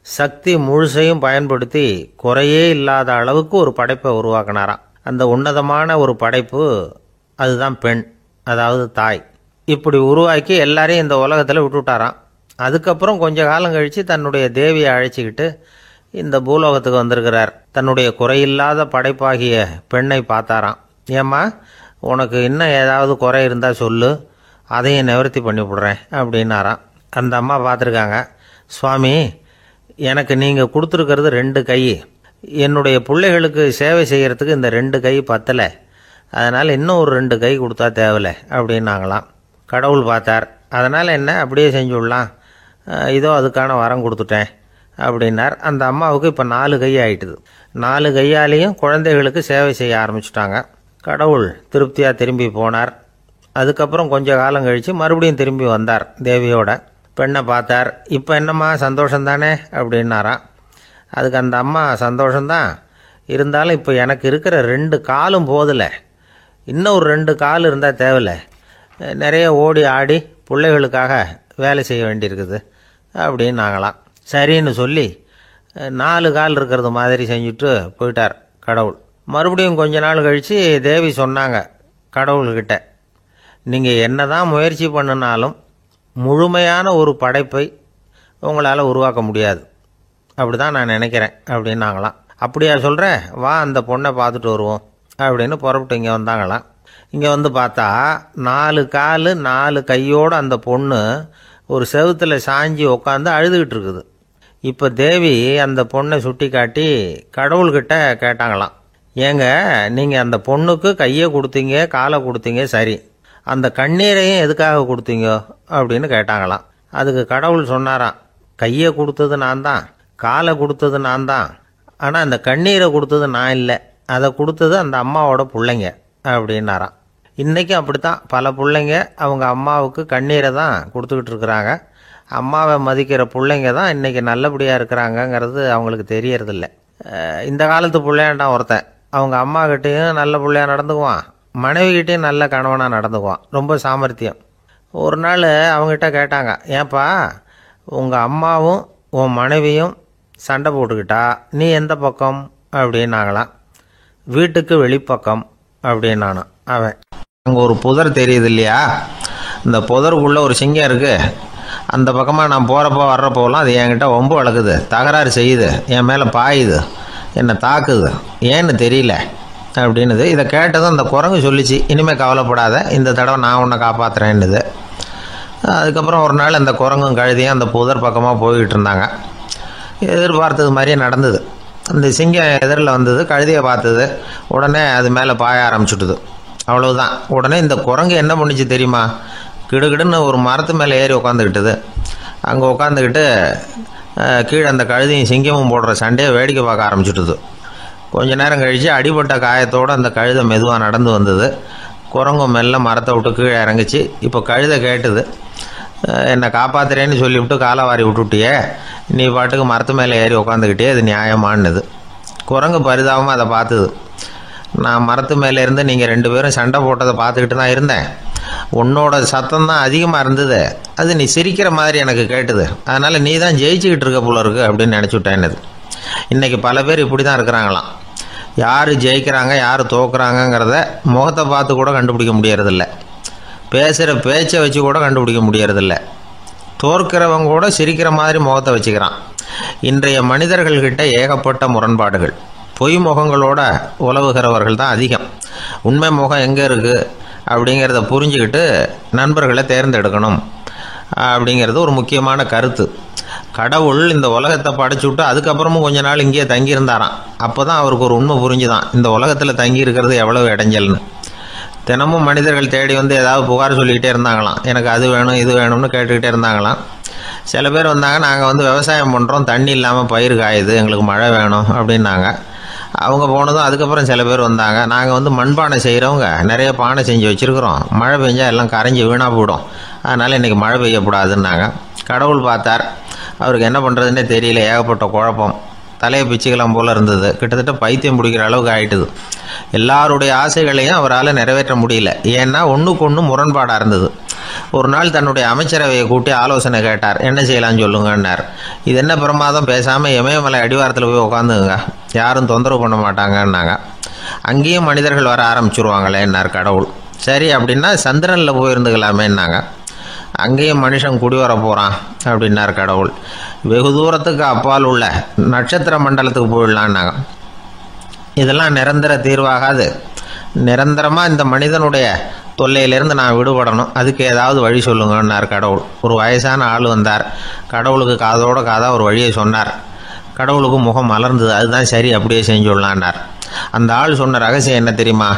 சக்தி முழுசையும் பயன்படுத்தி குறையே இல்லாத அளவுக்கு ஒரு படைப்பை உருவாக்கினாராம். அந்த உன்னதமான ஒரு படைப்பு அதுதான் பெண், அதாவது தாய். இப்படி உருவாக்கி எல்லாரையும் இந்த உலகத்தில் விட்டுவிட்டாராம். அதுக்கப்புறம் கொஞ்ச காலம் கழித்து தன்னுடைய தேவியை அழைச்சிக்கிட்டு இந்த பூலோகத்துக்கு வந்திருக்கிறார். தன்னுடைய குறையில்லாத படைப்பாகிய பெண்ணை பார்த்தாராம். ஏம்மா, உனக்கு இன்னும் ஏதாவது குறை இருந்தால் சொல்லு, அதையும் நிவர்த்தி பண்ணி விடுறேன் அப்படின்னாராம். அந்த அம்மா பார்த்துருக்காங்க. சுவாமி, எனக்கு நீங்கள் கொடுத்துருக்கிறது 2 கை. என்னுடைய பிள்ளைகளுக்கு சேவை செய்கிறதுக்கு இந்த 2 கை பத்தலை. அதனால் இன்னும் ஒரு 2 கை கொடுத்தா தேவலை அப்படின்னாங்களாம். கடவுள் பார்த்தார். அதனால் என்ன, அப்படியே செஞ்சு விடலாம், இதோ அதுக்கான வரம் கொடுத்துட்டேன் அப்படின்னார். அந்த அம்மாவுக்கு இப்போ 4 கை ஆயிட்டுது. 4 கையாலேயும் குழந்தைகளுக்கு சேவை செய்ய ஆரம்பிச்சுட்டாங்க. கடவுள் திருப்தியாக திரும்பி போனார். அதுக்கப்புறம் கொஞ்ச காலம் கழித்து மறுபடியும் திரும்பி வந்தார் தேவியோட. பெண்ணை பார்த்தார். இப்போ என்னம்மா சந்தோஷந்தானே அப்படின்னாராம். அதுக்கு அந்த அம்மா, சந்தோஷந்தான், இருந்தாலும் இப்போ எனக்கு இருக்கிற 2 காலும் போதில்லை, இன்னும் ஒரு 2 கால் இருந்தால் தேவையில்லை, நிறைய ஓடி ஆடி பிள்ளைகளுக்காக வேலை செய்ய வேண்டியிருக்குது அப்படின்னாங்களாம். சரின்னு சொல்லி 4 கால் இருக்கிறது மாதிரி செஞ்சுட்டு போயிட்டார் கடவுள். மறுபடியும் கொஞ்ச நாள் கழித்து தேவி சொன்னாங்க கடவுள்கிட்ட, நீங்கள் என்ன தான் முயற்சி பண்ணினாலும் முழுமையான ஒரு படைப்பை உங்களால் உருவாக்க முடியாது, அப்படி தான் நான் நினைக்கிறேன் அப்படின்னாங்களாம். அப்படியா சொல்கிறேன், வா அந்த பொண்ணை பார்த்துட்டு வருவோம் அப்படின்னு புறப்பட்டு இங்கே வந்தாங்களாம். இங்கே பார்த்தா 4 கால் 4 கையோடு அந்த பொண்ணு ஒரு செவுத்தில் சாஞ்சி உட்காந்து அழுதுகிட்டு இருக்குது. இப்போ தேவி அந்த பொண்ணை சுட்டி காட்டி கடவுள்கிட்ட கேட்டாங்களாம், ஏங்க, நீங்கள் அந்த பொண்ணுக்கு கையை கொடுத்தீங்க, காலை கொடுத்தீங்க, சரி, அந்த கண்ணீரையும் எதுக்காக கொடுத்தீங்க அப்படின்னு கேட்டாங்களாம். அதுக்கு கடவுள் சொன்னாராம், கையை கொடுத்தது நான் தான், காலை கொடுத்தது நான் தான், ஆனால் அந்த கண்ணீரை கொடுத்தது நான் இல்லை, அதை கொடுத்தது அந்த அம்மாவோட பிள்ளைங்க அப்படின்னாராம். இன்றைக்கும் அப்படித்தான் பல பிள்ளைங்க அவங்க அம்மாவுக்கு கண்ணீரை தான் கொடுத்துக்கிட்டு இருக்கிறாங்க. அம்மாவை மதிக்கிற பிள்ளைங்க தான் இன்றைக்கி நல்லபடியாக இருக்கிறாங்கங்கிறது அவங்களுக்கு தெரியறதில்ல. இந்த காலத்து பிள்ளையாண்டான் ஒருத்தன் அவங்க அம்மாக்கிட்டேயும் நல்ல பிள்ளையாக நடந்துக்குவான், மனைவிக்கிட்டேயும் நல்ல கணவனாக நடந்துக்குவான், ரொம்ப சாமர்த்தியம். ஒரு நாள் அவங்ககிட்ட கேட்டாங்க, ஏன்பா உங்கள் அம்மாவும் உன் மனைவியும் சண்டை போட்டுக்கிட்டா நீ எந்த பக்கம் அப்படின்னாங்களாம். வீட்டுக்கு வெளிப்பக்கம் அப்படின்னானான் அவன். அங்கே ஒரு புதர் தெரியுது இல்லையா, இந்த புதருக்குள்ளே ஒரு சிங்கம் இருக்குது, அந்த பக்கமாக நான் போகிறப்போ வர்றப்போலாம் அது என்கிட்ட வம்பு வளர்க்குது, தகராறு செய்யுது, என் மேலே பாயுது, என்னை தாக்குது, ஏன்னு தெரியல அப்படின்னுது. இதை கேட்டதும் அந்த குரங்கு சொல்லிச்சு, இனிமேல் கவலைப்படாத, இந்த தடவை நான் உன்னை காப்பாற்றுறேன்னுது. அதுக்கப்புறம் ஒரு நாள் அந்த குரங்கும் கழுதியும் அந்த புதர் பக்கமாக போய்கிட்டு இருந்தாங்க. எதிர்பார்த்தது மாதிரியே நடந்தது. அந்த சிங்கம் எதிரில் வந்தது, கழுதியை பார்த்தது, உடனே அது மேலே பாய ஆரம்பிச்சுட்டுது. அவ்வளவுதான். உடனே இந்த குரங்கு என்ன பண்ணிச்சு தெரியுமா, கிடுகிடுன்னு ஒரு மரத்து மேலே ஏறி உட்காந்துக்கிட்டது. அங்கே உட்காந்துக்கிட்டு கீழே அந்த கழுதியும் சிங்கமும் போடுற சண்டையை வேடிக்கை பார்க்க ஆரம்பிச்சுட்டுது. கொஞ்ச நேரம் கழித்து அடிபட்ட காயத்தோடு அந்த கழுதை மெதுவாக நடந்து வந்தது. குரங்கும் மெல்ல மரத்தை விட்டு கீழே இறங்குச்சு. இப்போ கழுதை கேட்டுது, என்னை காப்பாற்றுறேன்னு சொல்லிவிட்டு காலை வாரி விட்டுட்டியே, நீ பாட்டுக்கு மரத்து மேலே ஏறி உட்காந்துக்கிட்டே, அது நியாயமானது. குரங்கு பரிதாபமாக அதை பார்த்துது. நான் மரத்து மேலே இருந்து நீங்கள் 2 பேரும் சண்டை போட்டதை பார்த்துக்கிட்டு தான் இருந்தேன், உன்னோட சத்தம் தான் அதிகமாக இருந்தது, அது நீ சிரிக்கிற மாதிரி எனக்கு கேட்டுது, அதனால் நீ தான் ஜெயிச்சுக்கிட்டு இருக்க போல இருக்கு அப்படின்னு நினச்சிவிட்டேன்னுது. இன்றைக்கி பல பேர் இப்படி தான் இருக்கிறாங்களாம். யார் ஜெயிக்கிறாங்க யார் தோக்குறாங்கங்கிறத முகத்தை பார்த்து கூட கண்டுபிடிக்க முடியறதில்ல, பேசுகிற பேச்சை வச்சு கூட கண்டுபிடிக்க முடியறதில்ல. தோற்கிறவங்க கூட சிரிக்கிற மாதிரி முகத்தை வச்சுக்கிறான். இன்றைய மனிதர்கள்கிட்ட ஏகப்பட்ட முரண்பாடுகள். பொய் முகங்களோட உலவுகிறவர்கள் தான் அதிகம். உண்மை முகம் எங்கே இருக்குது அப்படிங்கிறத புரிஞ்சுக்கிட்டு நண்பர்களை தேர்ந்தெடுக்கணும் அப்படிங்கிறது ஒரு முக்கியமான கருத்து. கடவுள் இந்த உலகத்தை படைச்சு விட்டு அதுக்கப்புறமும் கொஞ்ச நாள் இங்கேயே தங்கியிருந்தாராம். அப்போ தான் அவருக்கு ஒரு உண்மை புரிஞ்சுதான், இந்த உலகத்தில் தங்கி இருக்கிறது எவ்வளவு இடைஞ்சல்னு. தினமும் மனிதர்கள் தேடி வந்து ஏதாவது புகார் சொல்லிக்கிட்டே இருந்தாங்களாம். எனக்கு அது வேணும் இது வேணும்னு கேட்டுக்கிட்டே இருந்தாங்களாம். சில பேர் வந்தாங்க, நாங்கள் வந்து விவசாயம் பண்ணுறோம், தண்ணி இல்லாமல் பயிர் காயுது, எங்களுக்கு மழை வேணும் அப்படின்னாங்க. அவங்க போனதும் அதுக்கப்புறம் சில பேர் வந்தாங்க, நாங்கள் வந்து மண்பானை செய்கிறவங்க, நிறைய பானை செஞ்சு வச்சுருக்குறோம், மழை பெஞ்சால் எல்லாம் கரைஞ்சி வீணாக போயிடும், அதனால் இன்றைக்கி மழை பெய்யக்கூடாதுன்னாங்க. கடவுள் பார்த்தார், அவருக்கு என்ன பண்ணுறதுன்னே தெரியல, ஏகப்பட்ட குழப்பம், தலையை பிச்சுக்கலாம் போல் இருந்தது, கிட்டத்தட்ட பைத்தியம் பிடிக்கிற அளவுக்கு ஆயிட்டுது. எல்லாருடைய ஆசைகளையும் அவரால் நிறைவேற்ற முடியல, ஏன்னா ஒன்றுக்கு ஒன்று முரண்பாடாக இருந்தது. ஒரு நாள் தன்னுடைய அமைச்சரவையை கூட்டி ஆலோசனை கேட்டார். என்ன செய்யலாம்னு சொல்லுங்கன்னார். இது என்ன பிரமாதம், பேசாமல் இமயமலை அடிவாரத்தில் போய் உட்காந்துங்க, யாரும் தொந்தரவு பண்ண மாட்டாங்கன்னாங்க. அங்கேயும் மனிதர்கள் வர ஆரம்பிச்சுருவாங்களேன்னார் கடவுள். சரி அப்படின்னா சந்திரனில் போயிருந்துக்கலாமேன்னாங்க. அங்கேயும் மனுஷன் குடி வர போகிறான் அப்படின்னார் கடவுள். வெகு தூரத்துக்கு அப்பால் உள்ள நட்சத்திர மண்டலத்துக்கு போயிடலான்னாங்க. இதெல்லாம் நிரந்தர தீர்வாகாது, நிரந்தரமாக இந்த மனிதனுடைய தொல்லையிலேருந்து நான் விடுபடணும், அதுக்கு ஏதாவது வழி சொல்லுங்கன்னார் கடவுள். ஒரு வயசான ஆள் வந்தார். கடவுளுக்கு காதோட காதாக ஒரு வழியை சொன்னார். கடவுளுக்கு முகம் மலர்ந்தது. அதுதான் சரி, அப்படியே செஞ்சுடலான்னார். அந்த ஆள் சொன்ன ரகசியம் என்ன தெரியுமா?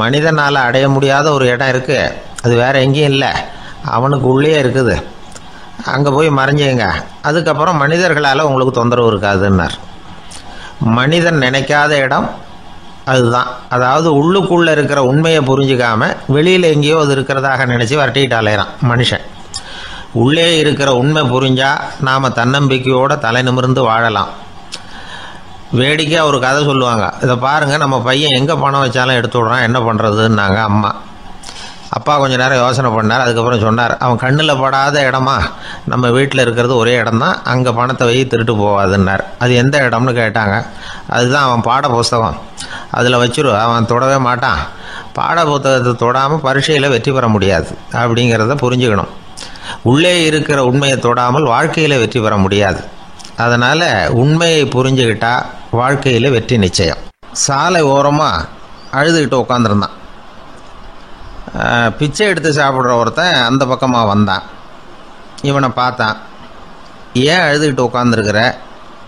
மனிதனால் அடைய முடியாத ஒரு இடம் இருக்குது, அது வேறு எங்கேயும் இல்லை, அவனுக்கு உள்ளே இருக்குது, அங்கே போய் மறைஞ்சிங்க, அதுக்கப்புறம் மனிதர்களால் உங்களுக்கு தொந்தரவு இருக்காதுன்னார். மனிதன் நினைக்காத இடம் அதுதான். அதாவது உள்ளுக்குள்ளே இருக்கிற உண்மையை புரிஞ்சிக்காம வெளியில் எங்கேயோ அது இருக்கிறதாக நினச்சி வரட்டிக்கிட்டு அலையிறான் மனுஷன். உள்ளே இருக்கிற உண்மை புரிஞ்சால் நாம் தன்னம்பிக்கையோடு தலை நிமிர்ந்து வாழலாம். வேடிக்கையாக ஒரு கதை சொல்லுவாங்க, இதை பாருங்கள், நம்ம பையன் எங்கே பணம் வச்சாலும் எடுத்து விட்றான், என்ன பண்ணுறதுன்னாங்க அம்மா. அப்பா கொஞ்சம் நேரம் யோசனை பண்ணார். அதுக்கப்புறம் சொன்னார், அவன் கண்ணில் படாத இடமா நம்ம வீட்டில் இருக்கிறது ஒரே இடம் தான், அங்கே பணத்தை வை திருட்டு போவாதுன்னார். அது எந்த இடம்னு கேட்டாங்க. அதுதான் அவன் பாட புஸ்தகம், அதில் வச்சிரு, அவன் தொடவே மாட்டான், பாட புத்தகத்தை தொடாமல் பரீட்சையில் வெற்றி பெற முடியாது அப்படிங்கிறத புரிஞ்சுக்கணும். உள்ளே இருக்கிற உண்மையை தொடாமல் வாழ்க்கையில் வெற்றி பெற முடியாது. அதனால் உண்மையை புரிஞ்சுக்கிட்டால் வாழ்க்கையில் வெற்றி நிச்சயம். சாலை ஓரமாக அழுதுகிட்டு உட்காந்துருந்தான். பிச்சை எடுத்து சாப்பிட்ற ஒருத்தன் அந்த பக்கமாக வந்தான். இவனை பார்த்தான். ஏன் அழுதுகிட்டு உட்காந்துருக்கிற,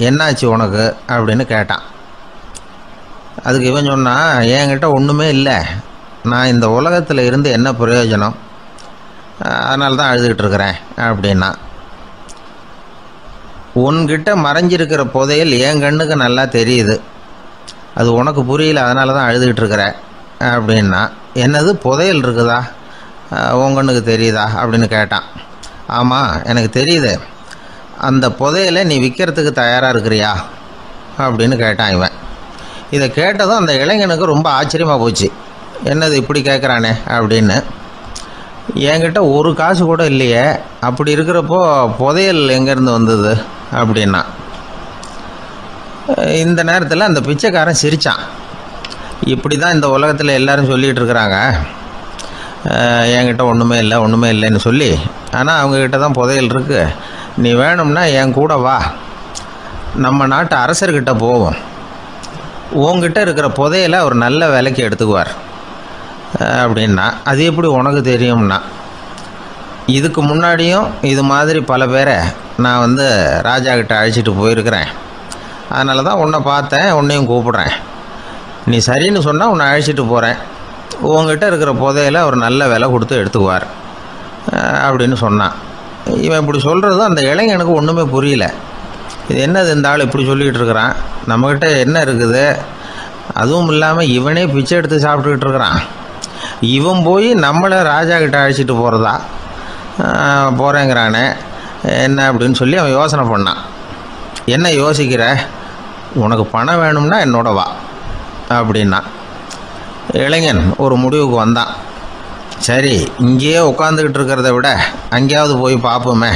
என்னாச்சு உனக்கு அப்படின்னு கேட்டான். அதுக்கு இவன் சொன்னான், என்கிட்ட ஒன்றுமே இல்லை, நான் இந்த உலகத்தில் இருந்து என்ன பிரயோஜனம், அதனால தான் அழுதுகிட்டு இருக்கிறேன் அப்படின்னா. உன்கிட்ட மறைஞ்சிருக்கிற புதையல் என் கண்ணுக்கு நல்லா தெரியுது, அது உனக்கு புரியல, அதனால தான் அழுதுகிட்டு இருக்கிற அப்படின்னா. என்னது, புதையல் இருக்குதா, உன் கண்ணுக்கு தெரியுதா அப்படின்னு கேட்டான். ஆமாம், எனக்கு தெரியுது, அந்த புதையலை நீ விற்கிறதுக்கு தயாராக இருக்கிறியா அப்படின்னு கேட்டான் இவன். இதை கேட்டதும் அந்த இளைஞனுக்கு ரொம்ப ஆச்சரியமாக போச்சு. என்னது இப்படி கேட்குறானே அப்படின்னு. என்கிட்ட ஒரு காசு கூட இல்லையே, அப்படி இருக்கிறப்போ புதையல் எங்கேருந்து வந்தது அப்படின்னா. இந்த நேரத்தில் அந்த பிச்சைக்காரன் சிரித்தான். இப்படி தான் இந்த உலகத்தில் எல்லோரும் சொல்லிகிட்டு இருக்கிறாங்க, என்கிட்ட ஒன்றுமே இல்லை ஒன்றுமே இல்லைன்னு சொல்லி. ஆனால் அவங்கக்கிட்ட தான் புதையல் இருக்குது, நீ வேணும்னா என் கூட வா, நம்ம நாட்டு அரசர்கிட்ட போவோம், உங்ககிட்ட இருக்கிற புதையலை அவர் நல்ல விலைக்கு எடுத்துக்குவார் அப்படின்னா. அது எப்படி உனக்கு தெரியும்னா, இதுக்கு முன்னாடியும் இது மாதிரி பல பேரை நான் ராஜா கிட்ட அழைச்சிட்டு போயிருக்கிறேன், அதனால தான் உன்னை பார்த்தேன், உன்னையும் கூப்பிட்றேன், நீ சரின்னு சொன்னால் உன்னை அழைச்சிட்டு போகிறேன், உங்ககிட்ட இருக்கிற புதையலை அவர் நல்ல விலை கொடுத்து எடுத்துக்குவார் அப்படின்னு சொன்னான். இவன் இப்படி சொல்கிறது அந்த இளைஞனுக்கு ஒன்றுமே புரியல. இது என்னது, இந்த ஆள் இப்படி சொல்லிகிட்டு இருக்கிறான், நம்மக்கிட்ட என்ன இருக்குது, அதுவும் இல்லாமல் இவனே பிச்சை எடுத்து சாப்பிட்டுக்கிட்டு இருக்கிறான், இவன் போய் நம்மளை ராஜா கிட்ட அழைச்சிட்டு போகிறதா போகிறேங்கிறானே என்ன அப்படின்னு சொல்லி அவன் யோசனை பண்ணான். என்ன யோசிக்கிற, உனக்கு பணம் வேணும்னா என்னோட வா அப்படின்னா. இளைஞன் ஒரு முடிவுக்கு வந்தான். சரி, இங்கேயே உட்காந்துக்கிட்டு இருக்கிறத விட அங்கேயாவது போய் பார்ப்போமே,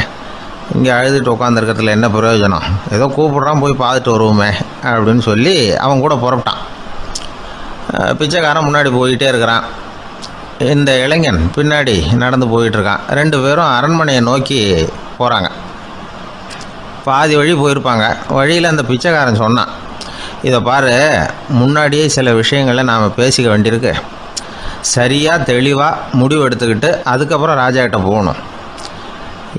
இங்கே அழுதுட்டு உட்காந்துருக்கிறதுல என்ன பிரயோஜனம், ஏதோ கூப்பிட்றான் போய் பார்த்துட்டு வருவோமே அப்படின்னு சொல்லி அவன் கூட புறப்பட்டான். பிச்சைக்காரன் முன்னாடி போயிட்டே இருக்கிறான், இந்த இளைஞன் பின்னாடி நடந்து போயிட்டுருக்கான். ரெண்டு பேரும் அரண்மனையை நோக்கி போகிறாங்க. பாதி வழி போயிருப்பாங்க. வழியில் அந்த பிச்சைக்காரன் சொன்னான், இதை பாரு, முன்னாடியே சில விஷயங்களை நாம் பேசிக்க வேண்டியிருக்கு, சரியாக தெளிவாக முடிவு எடுத்துக்கிட்டு அதுக்கப்புறம் ராஜா கிட்ட போகணும்.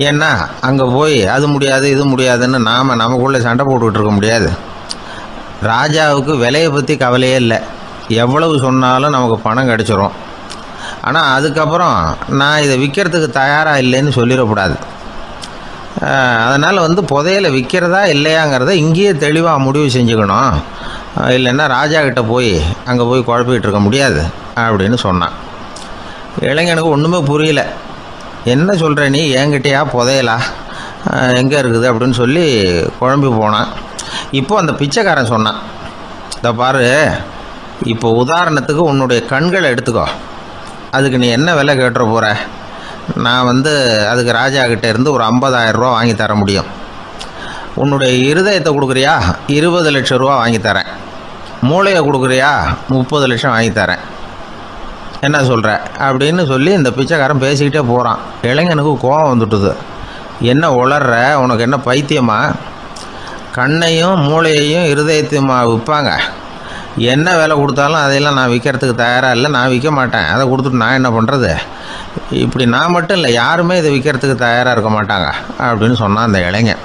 ஏன்னா அங்கே போய் அது முடியாது இது முடியாதுன்னு நாம் நமக்குள்ளே சண்டை போட்டுக்கிட்டு இருக்க முடியாது. ராஜாவுக்கு விலையை பற்றி கவலையே இல்லை. எவ்வளவு சொன்னாலும் நமக்கு பணம் கிடச்சிரும். ஆனால் அதுக்கப்புறம் நான் இதை விற்கிறதுக்கு தயாராக இல்லைன்னு சொல்லிடக்கூடாது. அதனால் புதையலை விற்கிறதா இல்லையாங்கிறத இங்கேயே தெளிவாக முடிவு செஞ்சுக்கணும். இல்லைன்னா ராஜா கிட்ட போய் அங்கே போய் குழப்பிக்கிட்டு இருக்க முடியாது அப்படின்னு சொன்னான். இளைஞனுக்கு ஒன்றுமே புரியல. என்ன சொல்கிற நீ, என்கிட்டயா புதையலா, எங்கே இருக்குது அப்படின்னு சொல்லி குழம்பி போனான். இப்போ அந்த பிச்சைக்காரன் சொன்னான், இதை பாரு, இப்போ உதாரணத்துக்கு உன்னுடைய கண்களை எடுத்துக்கோ. அதுக்கு நீ என்ன விலை கேட்டுற போகிற? நான் அதுக்கு ராஜா கிட்டே இருந்து ஒரு 50,000 ரூபா வாங்கி தர முடியும். உன்னுடைய இருதயத்தை கொடுக்குறியா, 20 லட்சம் ரூபா வாங்கி தரேன். மூளையை கொடுக்குறியா, 30 லட்சம் வாங்கி தரேன். என்ன சொல்கிற அப்படின்னு சொல்லி இந்த பிச்சைக்காரன் பேசிக்கிட்டே போகிறான். இளைஞனுக்கு கோபம் வந்துட்டுது. என்ன உளர்ற, உனக்கு என்ன பைத்தியமா? கண்ணையும் மூளையையும் இருதயத்தையுமா விற்பாங்க? என்ன விலை கொடுத்தாலும் அதையெல்லாம் நான் விற்கிறதுக்கு தயாராக இல்லை, நான் விற்க மாட்டேன். அதை கொடுத்துட்டு நான் என்ன பண்ணுறது? இப்படி நான் மட்டும் இல்லை, யாருமே இதை விற்கிறதுக்கு தயாராக இருக்க மாட்டாங்க அப்படின்னு சொன்னான் அந்த இளைஞன்.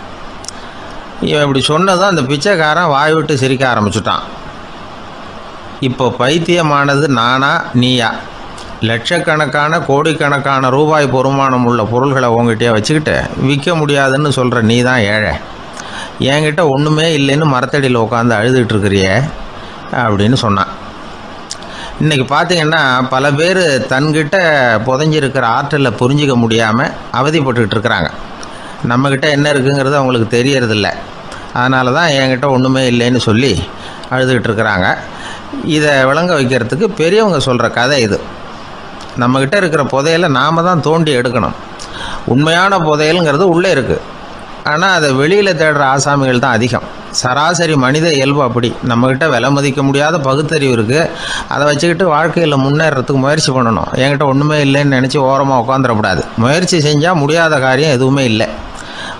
இவன் இப்படி சொன்னதும் அந்த பிச்சைக்காரன் வாய் விட்டு சிரிக்க ஆரம்பிச்சுட்டான். இப்போ பைத்தியமானது நானா நீயா? லட்சக்கணக்கான கோடிக்கணக்கான ரூபாய் பொறுமானம் உள்ள பொருள்களை உங்ககிட்டயே வச்சுக்கிட்டு விற்க முடியாதுன்னு சொல்கிற நீ தான் ஏழை. என்கிட்ட ஒன்றுமே இல்லைன்னு மரத்தடியில் உட்காந்து அழுதுகிட்டு இருக்கிறியே அப்படின்னு சொன்னான். இன்றைக்கி பார்த்திங்கன்னா பல பேர் தன்கிட்ட புதைஞ்சிருக்கிற ஆற்றலை புரிஞ்சிக்க முடியாமல் அவதிப்பட்டுக்கிட்டு இருக்கிறாங்க. நம்மக்கிட்ட என்ன இருக்குங்கிறது அவங்களுக்கு தெரியறதில்ல. அதனால தான் என்கிட்ட ஒன்றுமே இல்லைன்னு சொல்லி அழுதுகிட்டு இருக்கிறாங்க. இதை விளங்க வைக்கிறதுக்கு பெரியவங்க சொல்கிற கதை இது. நம்மக்கிட்ட இருக்கிற புதையலை நாம் தான் தோண்டி எடுக்கணும். உண்மையான புதையலுங்கிறது உள்ளே இருக்குது. ஆனால் அதை வெளியில் தேடுற ஆசாமிகள் தான் அதிகம். சராசரி மனித இயல்பு அப்படி. நம்மக்கிட்ட விலை மதிக்க முடியாத பகுத்தறிவு இருக்குது. அதை வச்சுக்கிட்டு வாழ்க்கையில் முன்னேறத்துக்கு முயற்சி பண்ணணும். என்கிட்ட ஒன்றுமே இல்லைன்னு நினச்சி ஓரமாக உட்காந்துடக்கூடாது. முயற்சி செஞ்சால் முடியாத காரியம் எதுவுமே இல்லை.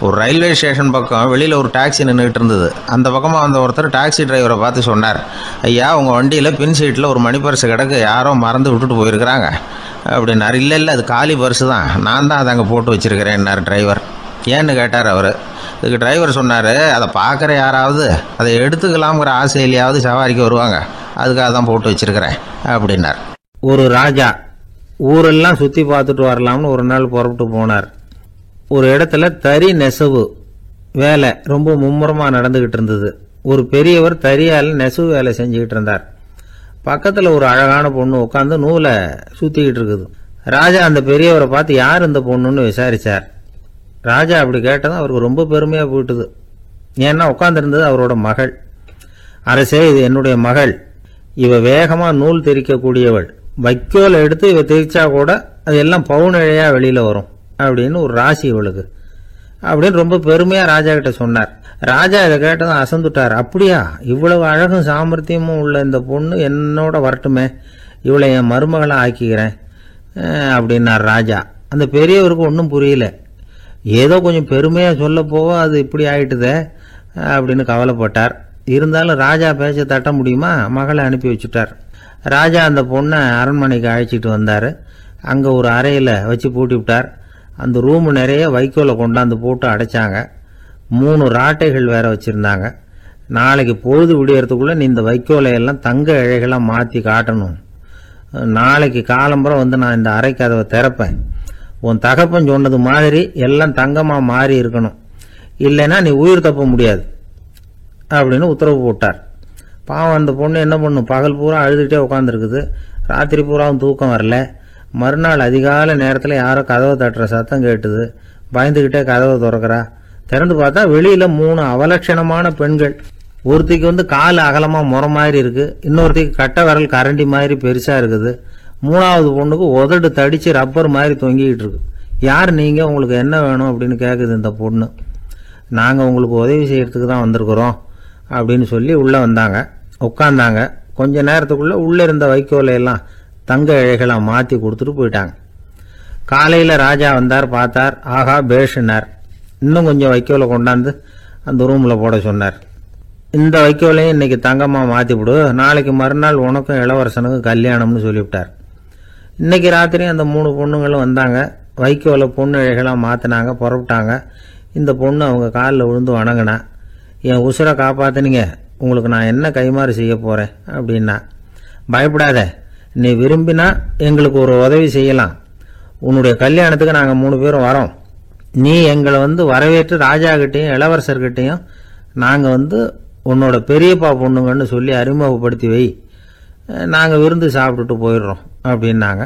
ஒரு ரயில்வே ஸ்டேஷன் பக்கம் வெளியில் ஒரு டாக்ஸி நின்றுட்டு இருந்தது. அந்த பக்கமாக வந்த ஒருத்தர் டாக்ஸி டிரைவரை பார்த்து சொன்னார், ஐயா, உங்கள் வண்டியில் பின் சீட்டில் ஒரு மணி பர்ஸு கிடக்கு, யாரோ மறந்து விட்டுட்டு போயிருக்கிறாங்க அப்படின்னார். இல்லை அது காலி பர்ஸு தான், நான் தான் அதை அங்கே போட்டு வச்சுருக்கிறேன்னார் டிரைவர். ஏன்னு கேட்டார் அவர். இதுக்கு டிரைவர் சொன்னார், அதை பார்க்குற யாராவது அதை எடுத்துக்கலாம்ங்கிற ஆசையிலையாவது சவாரிக்கு வருவாங்க, அதுக்காக தான் போட்டு வச்சுருக்கிறேன் அப்படின்னார். ஒரு ராஜா ஊரெல்லாம் சுற்றி பார்த்துட்டு வரலாம்னு ஒரு நாள் புறப்பட்டு போனார். ஒரு இடத்துல தறி நெசவு வேலை ரொம்ப மும்முரமாக நடந்துக்கிட்டு இருந்தது. ஒரு பெரியவர் தறியால் நெசவு வேலை செஞ்சுக்கிட்டு இருந்தார். பக்கத்தில் ஒரு அழகான பொண்ணு உட்காந்து நூலை சுற்றிக்கிட்டு இருக்குது. ராஜா அந்த பெரியவரை பார்த்து யார் இந்த பொண்ணுன்னு விசாரித்தார். ராஜா அப்படி கேட்டதும் அவருக்கு ரொம்ப பெருமையாக போயிட்டுது. ஏன்னா உட்காந்துருந்தது அவரோட மகள். அரசே, இது என்னுடைய மகள். இவ வேகமாக நூல் தெரிக்கக்கூடியவள். வைக்கோல் எடுத்து இவ தெரிச்சா கூட அது எல்லாம் பவுனிழையாக வெளியில் வரும் அப்படின்னு ஒரு ராசி இவளுக்கு அப்படின்னு ரொம்ப பெருமையாக ராஜா கிட்ட சொன்னார். ராஜா இதை கேட்டதும் அசந்துட்டார். அப்படியா, இவ்வளவு அழகும் சாமர்த்தியமும் உள்ள இந்த பொண்ணு என்னோட வரட்டுமே, இவளை என் மருமகளை ஆக்கிக்கிறேன் அப்படின்னார் ராஜா. அந்த பெரியவருக்கு ஒன்றும் புரியல. ஏதோ கொஞ்சம் பெருமையாக சொல்ல போக அது இப்படி ஆயிட்டுதே அப்படின்னு கவலைப்பட்டார். இருந்தாலும் ராஜா பேச்ச தட்ட முடியுமா, மகளை அனுப்பி வச்சுட்டார். ராஜா அந்த பொண்ணை அரண்மனைக்கு அழைச்சிட்டு வந்தார். அங்கே ஒரு அறையில் வச்சு பூட்டி விட்டார். அந்த ரூமு நிறைய வைக்கோலை கொண்டாந்து போட்டு அடைச்சாங்க. 3 ராட்டைகள் வேற வச்சுருந்தாங்க. நாளைக்கு பொழுது விடியறதுக்குள்ளே நீ இந்த வைக்கோலையெல்லாம் தங்க இழைகளாக மாற்றி காட்டணும். நாளைக்கு காலம்பரம் நான் இந்த அறை கதவை திறப்பேன். உன் தகப்பன் சொன்னது மாதிரி எல்லாம் தங்கமாக மாறி இருக்கணும், இல்லைன்னா நீ உயிர் தப்ப முடியாது அப்படின்னு உத்தரவு போட்டார். பாவம் அந்த பொண்ணு என்ன பண்ணும், பகல் பூரா அழுதுகிட்டே உட்காந்துருக்குது. ராத்திரி பூராவும் தூக்கம் வரல. மறுநாள் அதிகாலை நேரத்தில் யாரோ கதவை தட்டுற சத்தம் கேட்டுது. பயந்துக்கிட்டே கதவை திறக்கிறா. திறந்து பார்த்தா வெளியில் 3 அவலட்சணமான பெண்கள். ஒருத்திக்கு கால் அகலமாக முறை மாதிரி இருக்குது, இன்னொருத்திக்கு கட்டை விரல் கரண்டி மாதிரி பெருசாக இருக்குது, 3வது பொண்ணுக்கு உதடு தடித்து ரப்பர் மாதிரி தொங்கிக்கிட்டு இருக்கு. யார் நீங்கள், உங்களுக்கு என்ன வேணும் அப்படின்னு கேட்குது இந்த பொண்ணு. நாங்கள் உங்களுக்கு உதவி செய்கிறதுக்கு தான் வந்திருக்கிறோம் அப்படின்னு சொல்லி உள்ளே வந்தாங்க. உட்காந்தாங்க. கொஞ்ச நேரத்துக்குள்ளே உள்ளே இருந்த வைக்கோலையெல்லாம் தங்க இழைகளாக மாற்றி கொடுத்துட்டு போயிட்டாங்க. காலையில் ராஜா வந்தார், பார்த்தார். ஆகா பேஷுனார். இன்னும் கொஞ்சம் வைக்கோலை கொண்டாந்து அந்த ரூமில் போட சொன்னார். இந்த வைக்கோலையும் இன்னைக்கு தங்கமாக மாற்றிவிடு, நாளைக்கு மறுநாள் உனக்கும் இளவரசனுக்கும் கல்யாணம்னு சொல்லிவிட்டார். இன்னைக்கு ராத்திரி அந்த 3 பொண்ணுங்களும் வந்தாங்க. வைக்கோலை பொண்ணு இழைகளாக மாற்றினாங்க, புறப்பட்டாங்க. இந்த பொண்ணு அவங்க காலில் விழுந்து வணங்கினா. என் உசுரை காப்பாற்றினீங்க, உங்களுக்கு நான் என்ன கைமாறு செய்ய போகிறேன் அப்படின்னா. பயப்படாத, நீ விரும்பினா எங்களுக்கு ஒரு உதவி செய்யலாம். உன்னுடைய கல்யாணத்துக்கு நாங்கள் 3 பேரும் வரோம். நீ எங்களை வரவேற்று ராஜாக்கிட்டையும் இளவரசர்கிட்டையும் நாங்கள் உன்னோட பெரியப்பா பொண்ணுங்கன்னு சொல்லி அறிமுகப்படுத்தி வை, நாங்கள் விருந்து சாப்பிட்டுட்டு போயிடுறோம் அப்படின்னாங்க.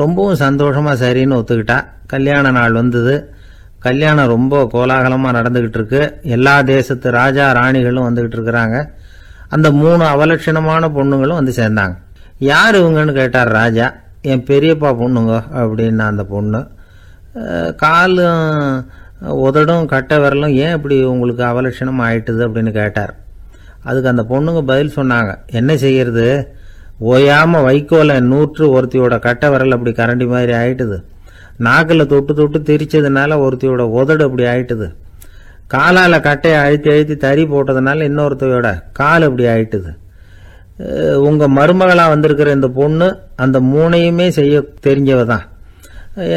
ரொம்பவும் சந்தோஷமாக சரின்னு ஒத்துக்கிட்டா. கல்யாண நாள் வந்தது. கல்யாணம் ரொம்ப கோலாகலமாக நடந்துக்கிட்டு இருக்கு. எல்லா தேசத்து ராஜா ராணிகளும் வந்துக்கிட்டு இருக்கிறாங்க. அந்த 3 அவலட்சணமான பொண்ணுங்களும் சேர்ந்தாங்க. யார் இவங்கன்னு கேட்டார் ராஜா. என் பெரியப்பா பொண்ணுங்க அப்படின்னா அந்த பொண்ணு. காலும் உதடும் கட்டை விரலும் ஏன் இப்படி உங்களுக்கு அவலட்சணம் ஆயிட்டுது அப்படின்னு கேட்டார். அதுக்கு அந்த பொண்ணுங்க பதில் சொன்னாங்க. என்ன செய்யறது, ஓயாமல் வைக்கோலை நூற்று ஒருத்தியோட கட்டை விரல் அப்படி கரண்டி மாதிரி ஆயிட்டுது. நாக்கில் தொட்டு தொட்டு திரிச்சதுனால ஒருத்தியோட உதடு அப்படி ஆயிட்டுது. காலால் கட்டையை அழுத்தி அழுத்தி தறி போட்டதுனால இன்னொருத்தையோட கால் அப்படி ஆயிட்டுது. உங்கள் மருமகளாக வந்திருக்கிற இந்த பொண்ணு அந்த 3ஐயுமே செய்ய தெரிஞ்சவ தான்.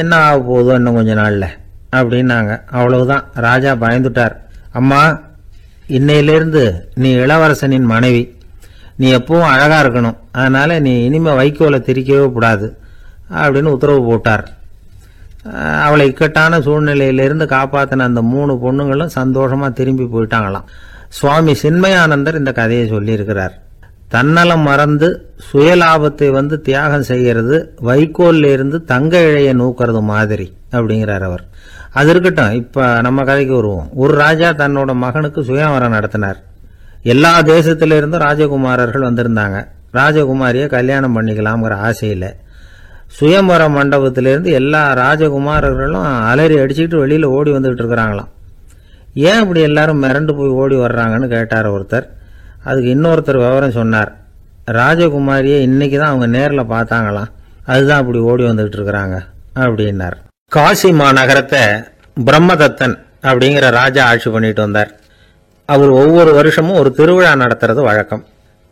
என்ன ஆக போதும் இன்னும் கொஞ்ச நாளில் அப்படின்னாங்க. அவ்வளவுதான். ராஜா பயந்துட்டார். அம்மா, இன்னையிலேருந்து நீ இளவரசனின் மனைவி. நீ எப்பவும் அழகாக இருக்கணும். அதனால் நீ இனிமேல் வைக்கோலை திரிக்கவே கூடாது அப்படின்னு உத்தரவு போட்டார். அவளை இக்கட்டான சூழ்நிலையிலிருந்து காப்பாற்றின அந்த 3 பொண்ணுங்களும் சந்தோஷமாக திரும்பி போயிட்டாங்களாம். சுவாமி சின்மயானந்தர் இந்த கதையை சொல்லியிருக்கிறார். தன்னலம் மறந்து சுயலாபத்தை தியாகம் செய்கிறது வைக்கோல்ல இருந்து தங்க இழைய நூக்கிறது மாதிரி அப்படிங்கிறார் அவர். அது இருக்கட்டும், இப்ப நம்ம கதைக்கு வருவோம். ஒரு ராஜா தன்னோட மகனுக்கு சுயவரம் நடத்தினார். எல்லா தேசத்திலிருந்தும் ராஜகுமாரர்கள் வந்திருந்தாங்க. ராஜகுமாரியை கல்யாணம் பண்ணிக்கலாம்ங்கிற ஆசையில் சுயம்பர மண்டபத்திலிருந்து எல்லா ராஜகுமாரர்களும் அலறி அடிச்சுக்கிட்டு வெளியில் ஓடி வந்துகிட்டு இருக்கிறாங்களாம். ஏன் இப்படி எல்லாரும் மிரண்டு போய் ஓடி வர்றாங்கன்னு கேட்டார் ஒருத்தர். அதுக்கு இன்னொருத்தர் விவரம் சொன்னார். ராஜகுமாரியை இன்னைக்கு தான் அவங்க நேரில் பார்த்தாங்களாம், அதுதான் அப்படி ஓடி வந்துகிட்டு இருக்கிறாங்க அப்படின்னார். காசி மாநகரத்தை பிரம்மதத்தன் அப்படிங்கிற ராஜா ஆட்சி பண்ணிட்டு வந்தார். அவர் ஒவ்வொரு வருஷமும் ஒரு திருவிழா நடத்துறது வழக்கம்.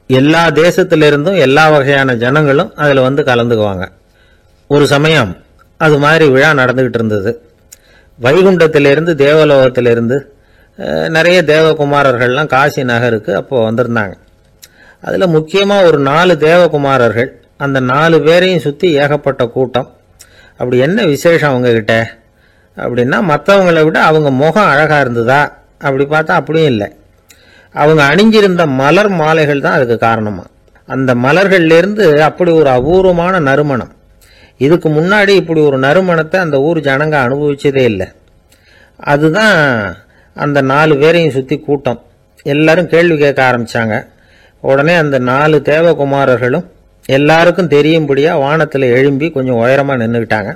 எல்லா தேசத்திலிருந்தும் எல்லா வகையான ஜனங்களும் அதில் கலந்துக்குவாங்க. ஒரு சமயம் அது மாதிரி விழா நடந்துகிட்டு இருந்தது. வைகுண்டத்திலிருந்து தேவலோகத்திலிருந்து நிறைய தேவகுமாரர்கள்லாம் காசி நகருக்கு அப்போ வந்திருந்தாங்க. அதில் முக்கியமாக ஒரு 4 தேவகுமாரர்கள். அந்த 4 பேரையும் சுற்றி ஏகப்பட்ட கூட்டம். அப்படி என்ன விசேஷம் அவங்கக்கிட்ட அப்படின்னா, மற்றவங்களை விட அவங்க முகம் அழகாக இருந்ததா அப்படி பார்த்தா அப்படியும் இல்லை. அவங்க அணிஞ்சிருந்த மலர் மாலைகள் தான் அதுக்கு காரணமா. அந்த மலர்கள்லேருந்து அப்படி ஒரு அபூர்வமான நறுமணம். இதுக்கு முன்னாடி இப்படி ஒரு நறுமணத்தை அந்த ஊர் ஜனங்க அனுபவிச்சதே இல்லை. அதுதான் அந்த 4 பேரையும் சுற்றி கூட்டம். எல்லாரும் கேள்வி கேட்க ஆரம்பித்தாங்க. உடனே அந்த 4 தேவகுமாரர்களும் எல்லாருக்கும் தெரியும்படியாக வானத்தில் எழும்பி கொஞ்சம் உயரமாக நின்றுக்கிட்டாங்க.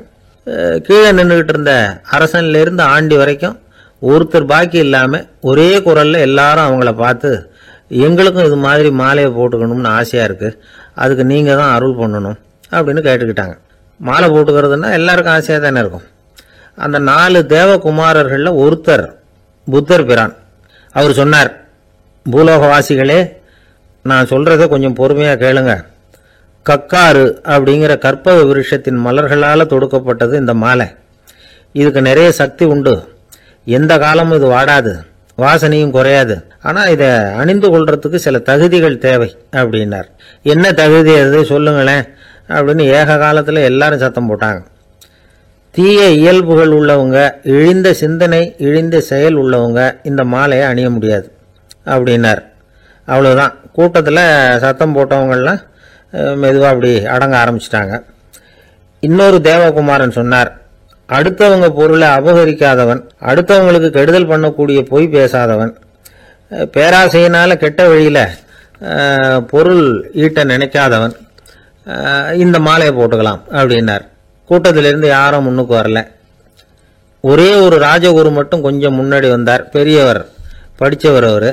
கீழே நின்றுக்கிட்டு இருந்த அரசன்லேருந்து ஆண்டி வரைக்கும் ஒருத்தர் பாக்கி இல்லாமல் ஒரே குரலில் எல்லாரும் அவங்கள பார்த்து, எங்களுக்கும் இது மாதிரி மாலையை போட்டுக்கணும்னு ஆசையாக இருக்குது, அதுக்கு நீங்கள் தான் அருள் பண்ணணும் அப்படின்னு கேட்டுக்கிட்டாங்க. மாலை போட்டுக்கிறதுனா எல்லாருக்கும் ஆசையாக தானே இருக்கும். அந்த 4 தேவகுமாரர்களில் ஒருத்தர் புத்தர் பிரான். அவர் சொன்னார், பூலோகவாசிகளே, நான் சொல்கிறத கொஞ்சம் பொறுமையாக கேளுங்க. கக்காரு அப்படிங்கிற கற்பக விருஷத்தின் மலர்களால் தொடுக்கப்பட்டது இந்த மாலை. இதுக்கு நிறைய சக்தி உண்டு. எந்த காலமும் இது வாடாது, வாசனையும் குறையாது. ஆனால் இதை அணிந்து கொள்றதுக்கு சில தகுதிகள் தேவை அப்படின்னார். என்ன தகுதி அது சொல்லுங்களேன் அப்படின்னு ஏக காலத்தில் எல்லாரும் சத்தம் போட்டாங்க. தீய இயல்புகள் உள்ளவங்க, இழிந்த சிந்தனை இழிந்த செயல் உள்ளவங்க இந்த மாலையை அணிய முடியாது அப்படின்னார். அவ்வளோதான். கூட்டத்தில் சத்தம் போட்டவங்கள்லாம் மெதுவாக அப்படி அடங்க ஆரம்பிச்சிட்டாங்க. இன்னொரு தேவகுமாரன் சொன்னார், அடுத்தவங்க பொருளை அபகரிக்காதவன், அடுத்தவங்களுக்கு கெடுதல் பண்ணக்கூடிய பொய் பேசாதவன், பேராசையினால் கெட்ட வழியில் பொருள் ஈட்ட நினைக்காதவன் இந்த மாலையை போட்டுக்கலாம் அப்படின்னார். கூட்டத்திலிருந்து யாரும் முன்னுக்கு வரல. ஒரே ஒரு ராஜகுரு மட்டும் கொஞ்சம் முன்னாடி வந்தார். பெரியவர், படித்தவர். அவர்,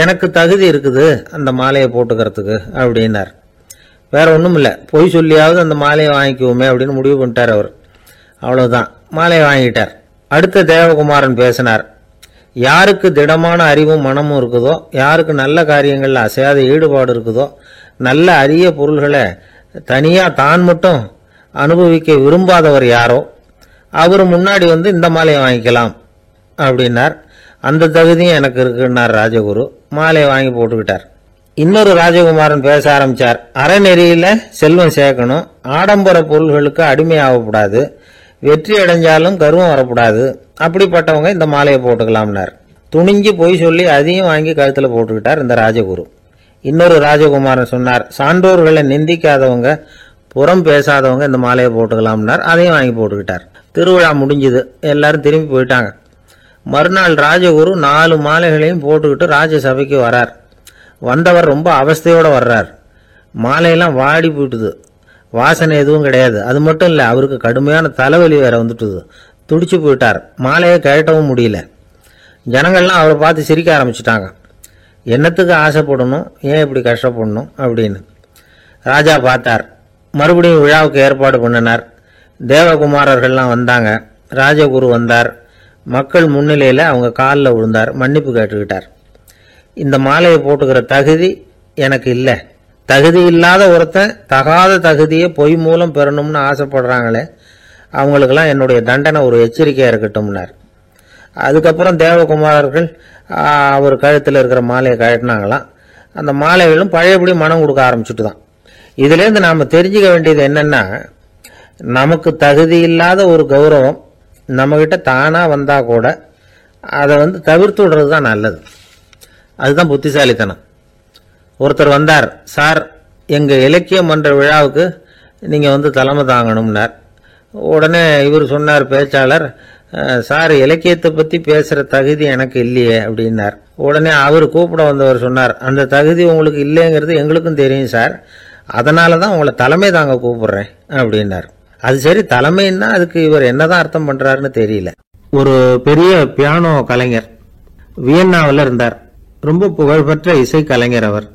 எனக்கு தகுதி இருக்குது அந்த மாலையை போட்டுக்கிறதுக்கு அப்படின்னார். வேற ஒன்றும் இல்லை, பொய் சொல்லியாவது அந்த மாலையை வாங்கிக்குவோமே அப்படின்னு முடிவு பண்ணிட்டார் அவர். அவ்வளோதான், மாலையை வாங்கிட்டார். அடுத்த தேவகுமாரன் பேசினார். யாருக்கு திடமான அறிவும் மனமும் இருக்குதோ, யாருக்கு நல்ல காரியங்களில் அசையாத ஈடுபாடு இருக்குதோ, நல்ல அரிய பொருள்களை தனியாக தான் மட்டும் அனுபவிக்க விரும்பாதவர் யாரோ அவர் முன்னாடி வந்து இந்த மாலையை வாங்கிக்கலாம் அப்படின்னார். அந்த தகுதியும் எனக்கு இருக்குன்னார் ராஜகுரு. மாலையை வாங்கி போட்டுக்கிட்டார். இன்னொரு ராஜகுமாரன் பேச ஆரம்பிச்சார். அறநெறியில செல்வம் சேர்க்கணும், ஆடம்பர பொருள்களுக்கு அடிமையாகக்கூடாது, வெற்றி அடைஞ்சாலும் கர்வம் வரக்கூடாது, அப்படிப்பட்டவங்க இந்த மாலையை போட்டுக்கலாம்னார். துணிஞ்சு பொய் சொல்லி அதையும் வாங்கி கழுத்துல போட்டுக்கிட்டார் இந்த ராஜகுரு. இன்னொரு ராஜகுமாரன் சொன்னார், சான்றோர்களை நிந்திக்காதவங்க, புறம் பேசாதவங்க இந்த மாலையை போட்டுக்கலாம்னார். அதையும் வாங்கி போட்டுக்கிட்டார். திருவிழா முடிஞ்சுது, எல்லாரும் திரும்பி போயிட்டாங்க. மறுநாள் ராஜகுரு 4 மாலைகளையும் போட்டுக்கிட்டு ராஜசபைக்கு வரார். வந்தவர் ரொம்ப அவஸ்தையோடு வர்றார். மாலையெல்லாம் வாடி போயிட்டுது, வாசனை எதுவும் கிடையாது. அது மட்டும் இல்லை, அவருக்கு கடுமையான தலைவலி வேற வந்துட்டுது. துடிச்சு போயிட்டார். மாலையை கழட்டவும் முடியல. ஜனங்கள்லாம் அவரை பார்த்து சிரிக்க ஆரம்பிச்சிட்டாங்க. என்னத்துக்கு ஆசைப்படணும், ஏன் இப்படி கஷ்டப்படணும் அப்படின்னு. ராஜா பார்த்தார். மறுபடியும் விழாவுக்கு ஏற்பாடு பண்ணினார். தேவகுமாரர்கள்லாம் வந்தாங்க. ராஜகுரு வந்தார். மக்கள் முன்னிலையில் அவங்க காலில் விழுந்தார், மன்னிப்பு கேட்டுக்கிட்டார். இந்த மாலையை போட்டுக்கிற தகுதி எனக்கு இல்லை. தகுதி இல்லாத ஒருத்தன் தகாத தகுதியை பொய் மூலம் பெறணும்னு ஆசைப்படுறாங்களே, அவங்களுக்கெல்லாம் என்னுடைய தண்டனை ஒரு எச்சரிக்கையாக இருக்கட்டும்னார். அதுக்கப்புறம் தேவகுமாரர்கள் அவர் கழுத்தில் இருக்கிற மாலையை கழட்டினாங்களாம். அந்த மாலைகளும் பழையபடி மனம் கொடுக்க ஆரம்பிச்சுட்டு தான். இதுலேருந்து நாம் தெரிஞ்சுக்க வேண்டியது என்னென்னா, நமக்கு தகுதி இல்லாத ஒரு கௌரவம் நம்மகிட்ட தானாக வந்தால் கூட அதை தவிர்த்து விடுறது தான் நல்லது. அதுதான் புத்திசாலித்தனம். ஒருத்தர் வந்தார். சார், எங்கள் இலக்கிய மன்ற விழாவுக்கு நீங்கள் தலைமை தாங்கணும்னார். உடனே இவர் சொன்னார், பேச்சாளர், சார், இலக்கியத்தை பற்றி பேசுகிற தகுதி எனக்கு இல்லையே அப்படின்னார். உடனே அவர் கூப்பிட வந்தவர் சொன்னார், அந்த தகுதி உங்களுக்கு இல்லைங்கிறது எங்களுக்கும் தெரியும் சார், அதனால தான் உங்களை தலைமை தாங்க கூப்பிடுறேன் அப்படின்னார். அது சரி, தலைமைன்னா அதுக்கு இவர் என்னதான் அர்த்தம் பண்ணுறாருன்னு தெரியல. ஒரு பெரிய பியானோ கலைஞர் வியன்னாவில் இருந்தார். ரொம்ப புகழ்பெற்ற இசை கலைஞர் அவர்.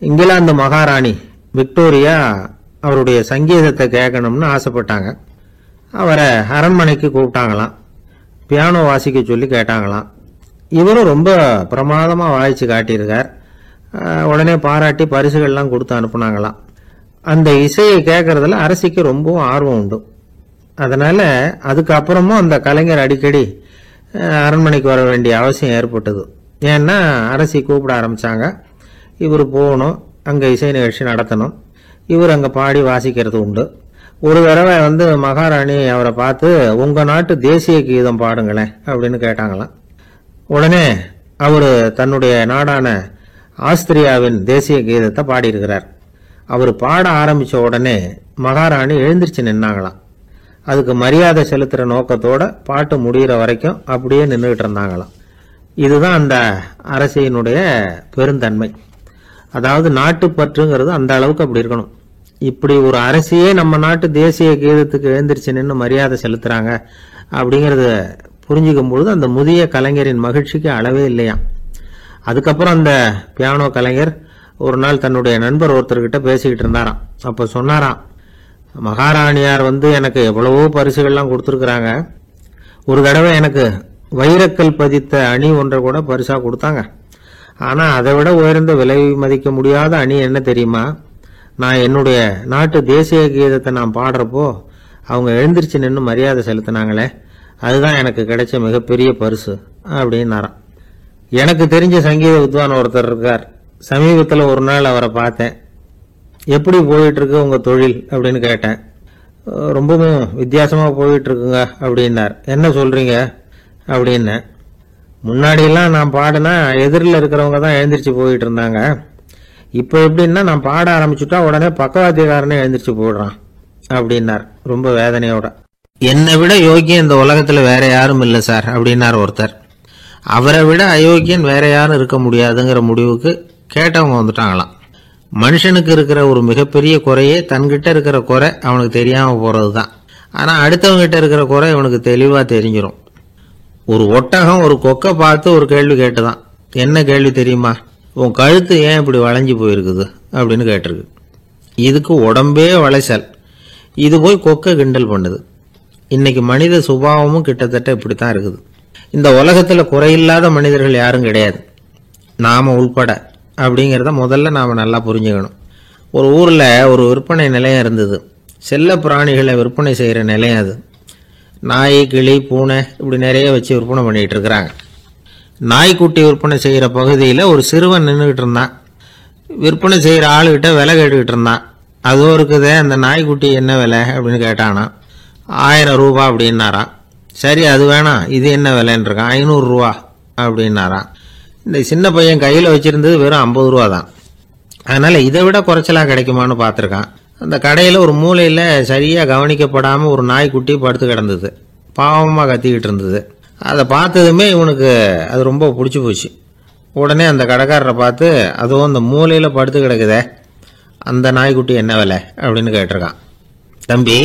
இங்கிலாந்து மகாராணி விக்டோரியா அவருடைய சங்கீதத்தை கேட்கணும்னு ஆசைப்பட்டாங்க. அவரை அரண்மனைக்கு கூப்பிட்டாங்களாம். பியானோ வாசிக்க சொல்லி கேட்டாங்களாம். இவரும் ரொம்ப பிரமாதமாக வாய்ச்சி காட்டியிருக்கார். உடனே பாராட்டி பரிசுகள்லாம் கொடுத்து அனுப்புனாங்களாம். அந்த இசையை கேட்கறதுல அரசிக்கு ரொம்பவும் ஆர்வம் உண்டு. அதனால அதுக்கப்புறமும் அந்த கலைஞர் அடிக்கடி அரண்மனைக்கு வர வேண்டிய அவசியம் ஏற்பட்டது. ஏன்னா அரசி கூப்பிட ஆரம்பிச்சாங்க. இவர் போகணும், அங்கே இசை நிகழ்ச்சி நடத்தணும். இவர் அங்கே பாடி வாசிக்கிறது உண்டு. ஒரு தடவை மகாராணி அவரை பார்த்து, உங்கள் நாட்டு தேசிய கீதம் பாடுங்களேன் அப்படின்னு கேட்டாங்களாம். உடனே அவர் தன்னுடைய நாடான ஆஸ்திரியாவின் தேசிய கீதத்தை பாடியிருக்கிறார். அவர் பாட ஆரம்பித்த உடனே மகாராணி எழுந்திருச்சு நின்னாங்களாம். அதுக்கு மரியாதை செலுத்துகிற நோக்கத்தோட பாட்டு முடிகிற வரைக்கும் அப்படியே நின்றுகிட்டு இருந்தாங்களாம். இதுதான் அந்த அரசியினுடைய பெருந்தன்மை. அதாவது நாட்டுப்பற்றுங்கிறது அந்த அளவுக்கு அப்படி இருக்கணும். இப்படி ஒரு அரசியே நம்ம நாட்டு தேசிய கீதத்துக்கு எழுந்திருச்சு நின்று மரியாதை செலுத்துறாங்க அப்படிங்கிறத புரிஞ்சுக்கும் பொழுது அந்த முதிய கலைஞரின் மகிழ்ச்சிக்கு அளவே இல்லையாம். அதுக்கப்புறம் அந்த பியானோ கலைஞர் ஒரு நாள் தன்னுடைய நண்பர் ஒருத்தர்கிட்ட பேசிக்கிட்டு இருந்தாராம். அப்போ சொன்னாராம், மகாராணியார் எனக்கு எவ்வளவோ பரிசுகள்லாம் கொடுத்துருக்குறாங்க. ஒரு தடவை எனக்கு வைரக்கல் பதித்த அணி ஒன்றை கூட பரிசாக கொடுத்தாங்க. ஆனால் அதை விட உயர்ந்த விலை மதிக்க முடியாத அணி என்ன தெரியுமா? நான் என்னுடைய நாட்டு தேசிய கீதத்தை நான் பாடுறப்போ அவங்க எழுந்திருச்சு நின்று மரியாதை செலுத்தினாங்களே, அதுதான் எனக்கு கிடைச்ச மிகப்பெரிய பரிசு அப்படின்னாராம். எனக்கு தெரிஞ்ச சங்கீத வித்வான் ஒருத்தர் இருக்கார். சமீபத்தில் ஒரு நாள் அவரை பார்த்தேன். எப்படி போயிட்டு இருக்கு உங்கள் தொழில் அப்படின்னு கேட்டேன். ரொம்பவும் வித்தியாசமாக போயிட்டு இருக்குங்க அப்படின்னார். என்ன சொல்கிறீங்க அப்படின்னு. முன்னாடியெல்லாம் நான் பாடினா எதிரில் இருக்கிறவங்க தான் எழுந்திரிச்சு போயிட்டு இருந்தாங்க. இப்போ எப்படின்னா நான் பாட ஆரம்பிச்சுட்டா உடனே பக்கவாத்தியக்காரனே எழுந்திரிச்சு போயிடுறான் அப்படின்னார் ரொம்ப வேதனையோட. என்னை விட யோகியம் இந்த உலகத்தில் வேற யாரும் இல்லை சார் அப்படின்னார் ஒருத்தர். அவரை விட அயோக்கியன் வேற யாரும் இருக்க முடியாதுங்கிற முடிவுக்கு கேட்டவங்க வந்துட்டாங்களாம். மனுஷனுக்கு இருக்கிற ஒரு மிகப்பெரிய குறையே தன்கிட்ட இருக்கிற குறை அவனுக்கு தெரியாமல் போகிறது தான். ஆனால் அடுத்தவங்கிட்ட இருக்கிற குறை இவனுக்கு தெளிவாக தெரிஞ்சிடும். ஒரு ஒட்டகம் ஒரு கொக்கை பார்த்து ஒரு கேள்வி கேட்டுதான். என்ன கேள்வி தெரியுமா? உன் கழுத்து ஏன் இப்படி வளைஞ்சு போயிருக்குது அப்படின்னு கேட்டிருக்கு. இதுக்கு உடம்பே வளைச்சல். இது போய் கொக்கை கிண்டல் பண்ணுது. இன்னைக்கு மனித சுபாவமும் கிட்டத்தட்ட இப்படித்தான் இருக்குது. இந்த உலகத்தில் குறையில்லாத மனிதர்கள் யாரும் கிடையாது, நாம உள்பட அப்படிங்கிறத முதல்ல நாம் நல்லா புரிஞ்சுக்கணும். ஒரு ஊரில் ஒரு விற்பனை நிலையம் இருந்தது. செல்ல பிராணிகளை விற்பனை செய்கிற நிலையம் அது. நாய், கிளி, பூனை இப்படி நிறைய வச்சு விற்பனை பண்ணிகிட்டு இருக்கிறாங்க. நாய்க்குட்டி விற்பனை செய்கிற பகுதியில் ஒரு சிறுவன் நின்றுக்கிட்டு இருந்தான். விற்பனை செய்கிற ஆளுகிட்ட விலை கேட்டுக்கிட்டு இருந்தான். அதுவும் இருக்குதே, அந்த நாய்க்குட்டி என்ன விலை அப்படின்னு கேட்டானா. 1000 ரூபா அப்படின்னாரான். சரி, அது வேணாம், இது என்ன விலைன்னு இருக்கான். 500 ரூபா அப்படின்னாரான். இந்த சின்ன பையன் கையில் வச்சிருந்தது வெறும் 50 ரூபா தான். அதனால் இதை விட குறைச்சலாக கிடைக்குமான்னு பார்த்துருக்கான். அந்த கடையில் ஒரு மூலையில் சரியாக கவனிக்கப்படாமல் ஒரு நாய்க்குட்டி படுத்து கிடந்தது. பாவமாக கத்திக்கிட்டு இருந்தது. அதை பார்த்ததுமே இவனுக்கு அது ரொம்ப பிடிச்சி போச்சு. உடனே அந்த கடைக்காரரை பார்த்து, அதுவும் அந்த மூலையில் படுத்து கிடக்குதே அந்த நாய்க்குட்டி என்ன விலை அப்படின்னு கேட்டிருக்கான். தம்பி,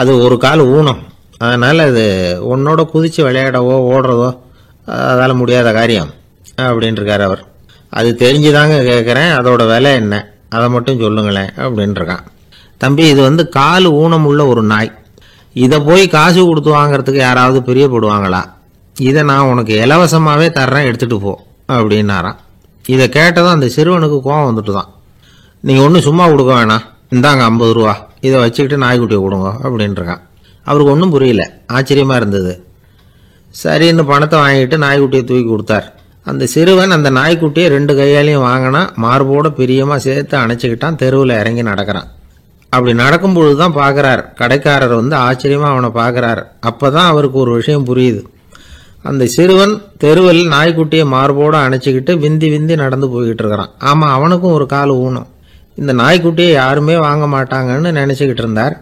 அது ஒரு கால் ஊனம், அதனால் அது உன்னோட குதித்து விளையாடவோ ஓடுறதோ அதால் முடியாத காரியம் அப்படின்ட்டுருக்கார் அவர். அது தெரிஞ்சுதாங்க கேட்குறேன், அதோட விலை என்ன அதை மட்டும் சொல்லுங்களேன் அப்படின்ட்டுருக்கான். தம்பி, இது கால் ஊனம் உள்ள ஒரு நாய். இதை போய் காசு கொடுத்து வாங்கிறதுக்கு யாராவது பிரியப்படுவாங்களா? இதை நான் உனக்கு இலவசமாகவே தர்றேன், எடுத்துகிட்டு போ அப்படின்னாரான். இதை கேட்டதும் அந்த சிறுவனுக்கு கோவம் வந்துட்டு தான். நீங்கள் ஒன்றும் சும்மா கொடுக்க வேணாம், இந்தாங்க 50 ரூபா, இதை வச்சுக்கிட்டு நாய்க்குட்டியை கொடுங்க அப்படின்ட்டுருக்கான். அவருக்கு ஒன்றும் புரியல, ஆச்சரியமாக இருந்தது. சரின்னு பணத்தை வாங்கிட்டு நாய்க்குட்டியை தூக்கி கொடுத்தார். அந்த சிறுவன் அந்த நாய்க்குட்டியை 2 கையாலையும் வாங்கினா, மார்போட பிரியமாக சேர்த்து அணைச்சிக்கிட்டான். தெருவில் இறங்கி நடக்கிறான். அப்படி நடக்கும்பொழுது தான் பார்க்குறார், கடைக்காரர் ஆச்சரியமாக அவனை பார்க்குறார். அப்போ தான் அவருக்கு ஒரு விஷயம் புரியுது. அந்த சிறுவன் தெருவில் நாய்க்குட்டியை மார்போடு அணைச்சிக்கிட்டு விந்தி விந்தி நடந்து போய்கிட்டு இருக்கிறான். ஆமாம், அவனுக்கும் ஒரு கால் ஊனம். இந்த நாய்க்குட்டியை யாருமே வாங்க மாட்டாங்கன்னு நினச்சிக்கிட்டு இருந்தார்.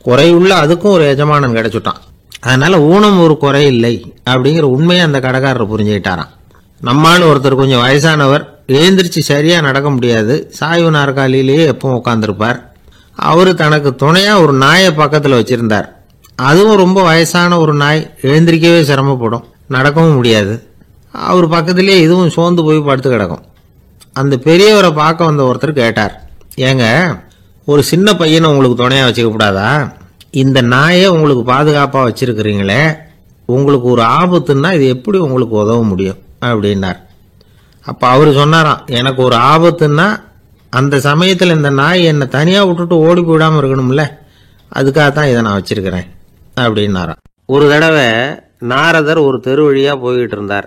குறையுள்ள அதுக்கும் ஒரு எஜமானன் கிடைச்சுட்டான். அதனால் ஊனம் ஒரு குறை இல்லை அப்படிங்கிற உண்மையை அந்த கடைக்காரர் புரிஞ்சுக்கிட்டாராம். நம்மால் ஒருத்தர் கொஞ்சம் வயசானவர், எழுந்திரிச்சு சரியாக நடக்க முடியாது, சாய்வு நாற்காலியிலேயே எப்பவும் உட்காந்துருப்பார். அவர் தனக்கு துணையாக ஒரு நாயை பக்கத்தில் வச்சுருந்தார். அதுவும் ரொம்ப வயசான ஒரு நாய், எழுந்திரிக்கவே சிரமப்படும், நடக்கவும் முடியாது. அவர் பக்கத்திலே இதுவும் சோர்ந்து போய் படுத்து கிடக்கும். அந்த பெரியவரை பார்க்க வந்த ஒருத்தர் கேட்டார், ஏங்க, ஒரு சின்ன பையனை உங்களுக்கு துணையாக வச்சுக்கப்படாதா? இந்த நாயை உங்களுக்கு பாதுகாப்பாக வச்சிருக்கிறீங்களே, உங்களுக்கு ஒரு ஆபத்துன்னா இது எப்படி உங்களுக்கு உதவ முடியும் அப்படின்னார். அப்போ அவர் சொன்னாராம், எனக்கு ஒரு ஆபத்துன்னா அந்த சமயத்தில் இந்த நாய் என்னை தனியாக விட்டுட்டு ஓடி போயிடாமல் இருக்கணும்ல, அதுக்காகத்தான் இதை நான் வச்சிருக்கிறேன் அப்படின்னாராம். ஒரு தடவை நாரதர் ஒரு தெரு வழியாக போய்கிட்டு இருந்தார்.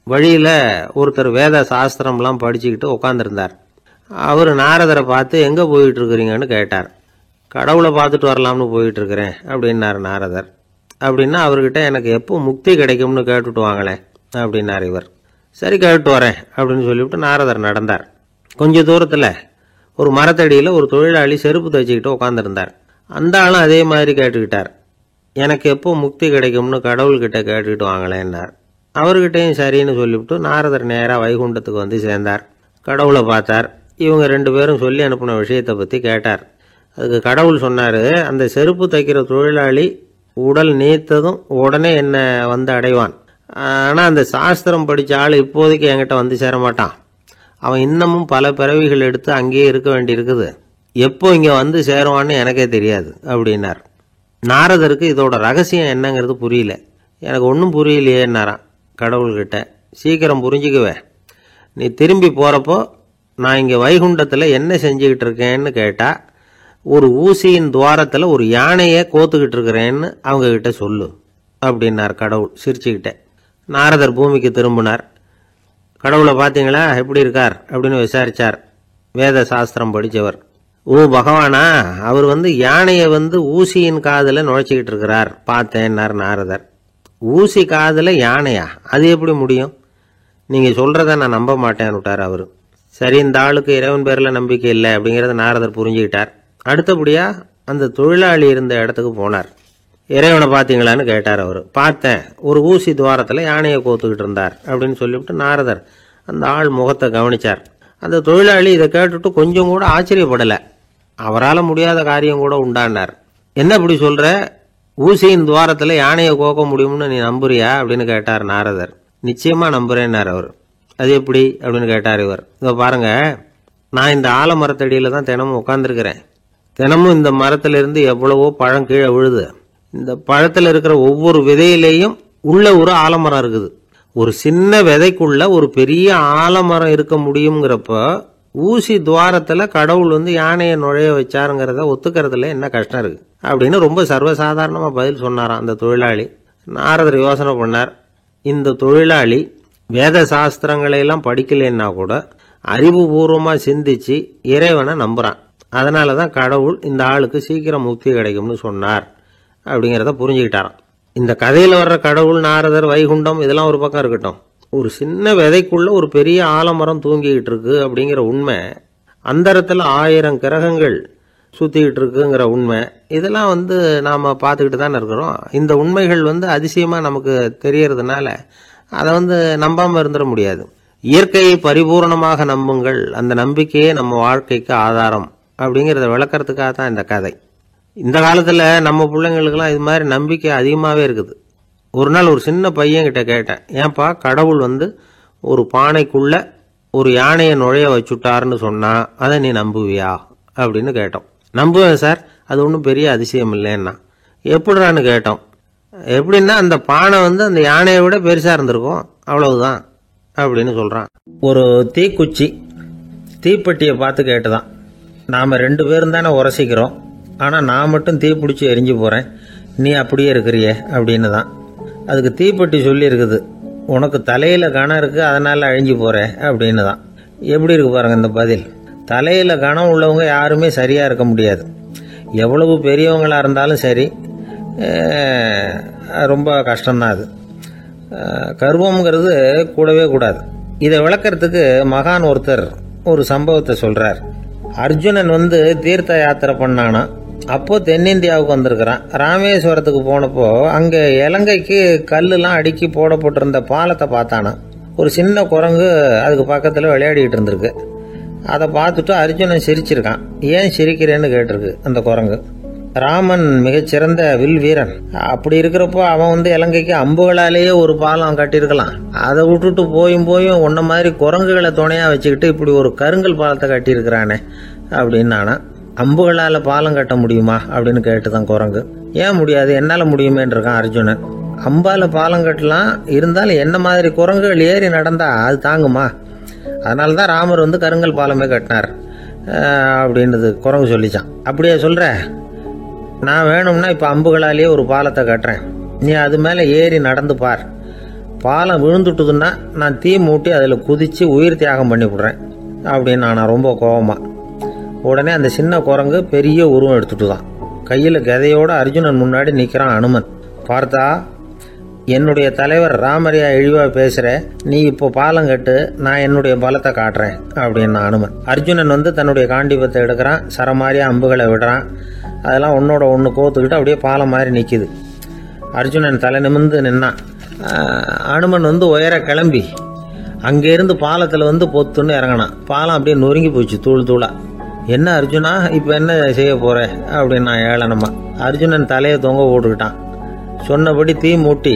வழியில் ஒருத்தர் வேத சாஸ்திரம்லாம் படிச்சுக்கிட்டு உட்காந்துருந்தார். அவர் நாரதரை பார்த்து, எங்கே போயிட்டு இருக்கிறீங்கன்னு கேட்டார். கடவுளை பார்த்துட்டு வரலாம்னு போயிட்டு இருக்கிறேன் அப்படின்னார் நாரதர். அப்படின்னா அவர்கிட்ட எனக்கு எப்போ முக்தி கிடைக்கும்னு கேட்டுட்டு வாங்களேன் அப்படின்னார் இவர். சரி, கேட்டு வரேன் அப்படின்னு சொல்லிவிட்டு நாரதர் நடந்தார். கொஞ்ச தூரத்தில் ஒரு மரத்தடியில் ஒரு தொழிலாளி செருப்பு தைச்சிக்கிட்டு உட்காந்துருந்தார். அந்த ஆளும் அதே மாதிரி கேட்டுக்கிட்டார், எனக்கு எப்போ முக்தி கிடைக்கும்னு கடவுள்கிட்ட கேட்டுக்கிட்டு வாங்களேன்னார். அவர்கிட்டையும் சரின்னு சொல்லிவிட்டு நாரதர் நேராக வைகுண்டத்துக்கு வந்து சேர்ந்தார். கடவுளை பார்த்தார். இவங்க 2 பேரும் சொல்லி அனுப்பின விஷயத்தை பற்றி கேட்டார். அதுக்கு கடவுள் சொன்னார், அந்த செருப்பு தைக்கிற தொழிலாளி உடல் நீத்ததும் உடனே என்னை வந்து அடைவான். ஆனால் அந்த சாஸ்திரம் படித்த ஆள் இப்போதைக்கு என்கிட்ட வந்து சேரமாட்டான். அவன் இன்னமும் பல பிறவிகள் எடுத்து அங்கேயே இருக்க வேண்டி இருக்குது. எப்போ இங்கே வந்து சேருவான்னு எனக்கே தெரியாது அப்படின்னார். நாரதருக்கு இதோட ரகசியம் என்னங்கிறது புரியல. எனக்கு ஒன்றும் புரியலையேன்னாரான் கடவுள்கிட்ட. சீக்கிரம் புரிஞ்சுக்குவே, நீ திரும்பி போகிறப்போ நான் இங்கே வைகுண்டத்தில் என்ன செஞ்சுக்கிட்டு இருக்கேன்னு கேட்டால், ஒரு ஊசியின் துவாரத்தில் ஒரு யானையை கோத்துக்கிட்டு இருக்கிறேன்னு அவங்கக்கிட்ட சொல்லு அப்படின்னார் கடவுள் சிரிச்சுக்கிட்டே. நாரதர் பூமிக்கு திரும்பினார். கடவுளை பார்த்தீங்களா, எப்படி இருக்கார் அப்படின்னு விசாரித்தார். வேத சாஸ்திரம் படித்தவர். ஓ பகவானா, அவர் யானையை ஊசியின் காதில் நுழைச்சிக்கிட்டு இருக்கிறார் பார்த்தேன்னார் நாரதர். ஊசி காதில் யானையா, அது எப்படி முடியும்? நீங்கள் சொல்கிறத நான் நம்ப மாட்டேன்னு விட்டார் அவர். சரி, இந்த ஆளுக்கு இறைவன் பேரில் நம்பிக்கை இல்லை அப்படிங்கிறத நாரதர் புரிஞ்சுக்கிட்டார். அடுத்தபடியாக அந்த தொழிலாளி இருந்த இடத்துக்கு போனார். இறைவனை பார்த்தீங்களான்னு கேட்டார் அவர். பார்த்தேன், ஒரு ஊசி துவாரத்தில் யானையை கோத்துக்கிட்டு இருந்தார் அப்படின்னு சொல்லிவிட்டு நாரதர் அந்த ஆள் முகத்தை கவனித்தார். அந்த தொழிலாளி இதை கேட்டுட்டு கொஞ்சம் கூட ஆச்சரியப்படலை. அவரால் முடியாத காரியம் கூட உண்டானார். என்ன இப்படி சொல்கிற, ஊசியின் துவாரத்தில் யானையை கோக்க முடியும்னு நீ நம்புறியா அப்படின்னு கேட்டார் நாரதர். நிச்சயமாக நம்புறேன்னார் அவர். அது எப்படி அப்படின்னு கேட்டார் இவர். இதோ பாருங்க, நான் இந்த ஆலமரத்தடியில் தான் தினமும் உட்காந்துருக்கிறேன். தினமும் இந்த மரத்திலிருந்து எவ்வளவோ பழம் கீழே விழுது. இந்த பழத்தில் இருக்கிற ஒவ்வொரு விதையிலேயும் உள்ள ஒரு ஆலமரம் இருக்குது. ஒரு சின்ன விதைக்குள்ள ஒரு பெரிய ஆலமரம் இருக்க முடியுங்கிறப்ப ஊசி துவாரத்துல கடவுள் வந்து யானையை நுழைய வச்சாருங்கிறத ஒத்துக்கிறதுல என்ன கஷ்டம் இருக்கு அப்படின்னு ரொம்ப சர்வசாதாரணமா பதில் சொன்னாராம் அந்த தொழிலாளி. நாரதர் யோசனை பண்ணார், இந்த தொழிலாளி வேத சாஸ்திரங்களை எல்லாம் படிக்கலைன்னா கூட அறிவுபூர்வமா சிந்திச்சு இறைவனை நம்புறான். அதனாலதான் கடவுள் இந்த ஆளுக்கு சீக்கிரம் முக்தி கிடைக்கும்னு சொன்னார் அப்படிங்கிறத புரிஞ்சுக்கிட்டாராம். இந்த கதையில வர்ற கடவுள், நாரதர், வைகுண்டம் இதெல்லாம் ஒரு பக்கம் இருக்கட்டும், ஒரு சின்ன விதைக்குள்ள ஒரு பெரிய ஆலமரம் தூங்கிக்கிட்டு இருக்கு அப்படிங்கிற உண்மை, அந்தரத்துல 1000 கிரகங்கள் சுத்திக்கிட்டு இருக்குங்கிற உண்மை, இதெல்லாம் வந்து நாம பார்த்துக்கிட்டு தானே இருக்கிறோம். இந்த உண்மைகள் வந்து அதிசயமா நமக்கு தெரியறதுனால அதை வந்து நம்பாம இருந்துட முடியாது. இயற்கையை பரிபூர்ணமாக நம்புங்கள், அந்த நம்பிக்கையே நம்ம வாழ்க்கைக்கு ஆதாரம் அப்படிங்கிறத விளக்கறதுக்காக தான் இந்த கதை. இந்த காலத்துல நம்ம பிள்ளைங்களுக்கெல்லாம் இது மாதிரி நம்பிக்கை அதிகமாகவே இருக்குது. ஒரு நாள் ஒரு சின்ன பையன்கிட்ட கேட்டேன், ஏன்பா கடவுள் வந்து ஒரு பானைக்குள்ள ஒரு யானையை நுழைய வச்சுட்டாருன்னு சொன்னா அதை நீ நம்புவியா அப்படின்னு கேட்டோம். நம்புவேன் சார், அது ஒன்றும் பெரிய அதிசயம் இல்லைன்னா. எப்படிறான்னு கேட்டோம். எப்படின்னா அந்த பானை வந்து அந்த யானையை விட பெருசா இருந்திருக்கும், அவ்வளவுதான் அப்படின்னு சொல்றான். ஒரு தீக்குச்சி தீப்பெட்டியை பார்த்து கேட்டுதான், நாம 2 பேரும் தானே உரசிக்கிறோம், ஆனா நான் மட்டும் தீ பிடிச்சி எரிஞ்சு போறேன், நீ அப்படியே இருக்கிறியே அப்படின்னு தான். அதுக்கு தீப்பெட்டி சொல்லி இருக்குது, உனக்கு தலையில கணம் இருக்கு அதனால அழிஞ்சு போற அப்படின்னு தான். எப்படி இருக்கு பாருங்க இந்த பதில். தலையில கணம் உள்ளவங்க யாருமே சரியா இருக்க முடியாது. எவ்வளவு பெரியவங்களா இருந்தாலும் சரி, ரொம்ப கஷ்டம்தான் அது. கர்வம்ங்கிறது கூடவே கூடாது. இதை விளக்கறதுக்கு மகான் ஒருத்தர் ஒரு சம்பவத்தை சொல்றார். அர்ஜுனன் வந்து தீர்த்த யாத்திரை பண்ணானா, அப்போ தென்னிந்தியாவுக்கு வந்திருக்கிறான். ராமேஸ்வரத்துக்கு போனப்போ அங்க இலங்கைக்கு கல்லுலாம் அடுக்கி போடப்பட்டிருந்த பாலத்தை பார்த்தானா. ஒரு சின்ன குரங்கு அதுக்கு பக்கத்துல விளையாடிட்டு இருந்திருக்கு. அதை பார்த்துட்டு அர்ஜுனன் சிரிச்சிருக்கான். ஏன் சிரிக்கிறேன்னு கேட்டிருக்கு அந்த குரங்கு. ராமன் மிகச்சிறந்த வில் வீரன், அப்படி இருக்கிறப்போ அவன் வந்து இலங்கைக்கு அம்புகளாலேயே ஒரு பாலம் கட்டியிருக்கலாம். அதை விட்டுட்டு போயும் உன்ன மாதிரி குரங்குகளை துணையா வச்சுக்கிட்டு இப்படி ஒரு கருங்கல் பாலத்தை கட்டியிருக்கிறானே அப்படின்னு நானா. அம்புகளால பாலம் கட்ட முடியுமா அப்படின்னு கேட்டுதான் குரங்கு. ஏன் முடியாது, என்னால முடியுமேன்னு இருக்கான் அர்ஜுனன். அம்பால பாலம் கட்டலாம், இருந்தாலும் என்ன மாதிரி குரங்குகள் ஏறி நடந்தா அது தாங்குமா? அதனாலதான் ராமர் வந்து கருங்கல் பாலமே கட்டினார் அப்படின்றது குரங்கு சொல்லிச்சான். அப்படியே சொல்ற, நான் வேணும்னா இப்ப அம்புகளாலேயே ஒரு பாலத்தை கட்டுறேன், நீ அது மேல ஏறி நடந்து பார். பாலம் விழுந்துட்டுதுன்னா நான் தீ மூட்டி அதுல குதிச்சு உயிர் தியாகம் பண்ணி விடுறேன் அப்படின்னு நான் ரொம்ப கோபமா. உடனே அந்த சின்ன குரங்கு பெரிய உருவம் எடுத்துட்டு தான் கையில கதையோட அர்ஜுனன் முன்னாடி நிக்கிறான் அனுமன். பார்த்தா, என்னுடைய தலைவர் ராமரியா இழிவா பேசுற, நீ இப்போ பாலம் கட்டு, நான் என்னுடைய பலத்தை காட்டுறேன் அப்படின்னு அனுமன். அர்ஜுனன் வந்து தன்னுடைய காண்டிபத்தை எடுக்கிறான், சரமாரியா அம்புகளை விடுறான். அதெல்லாம் ஒன்னோட ஒன்று கோத்துக்கிட்டு அப்படியே பாலம் மாதிரி நிற்கிது. அர்ஜுனன் தலை நிமிர்ந்து நின்னான். அனுமன் வந்து உயர கிளம்பி அங்கேருந்து பாலத்தில் வந்து பொத்துன்னு இறங்கினான். பாலம் அப்படியே நொறுங்கி போச்சு தூள் தூளா. என்ன அர்ஜுனா, இப்போ என்ன செய்ய போற அப்படின்னு நான் ஏளனமா. அர்ஜுனன் தலையை தொங்க போட்டுக்கிட்டான். சொன்னபடி தீ மூட்டி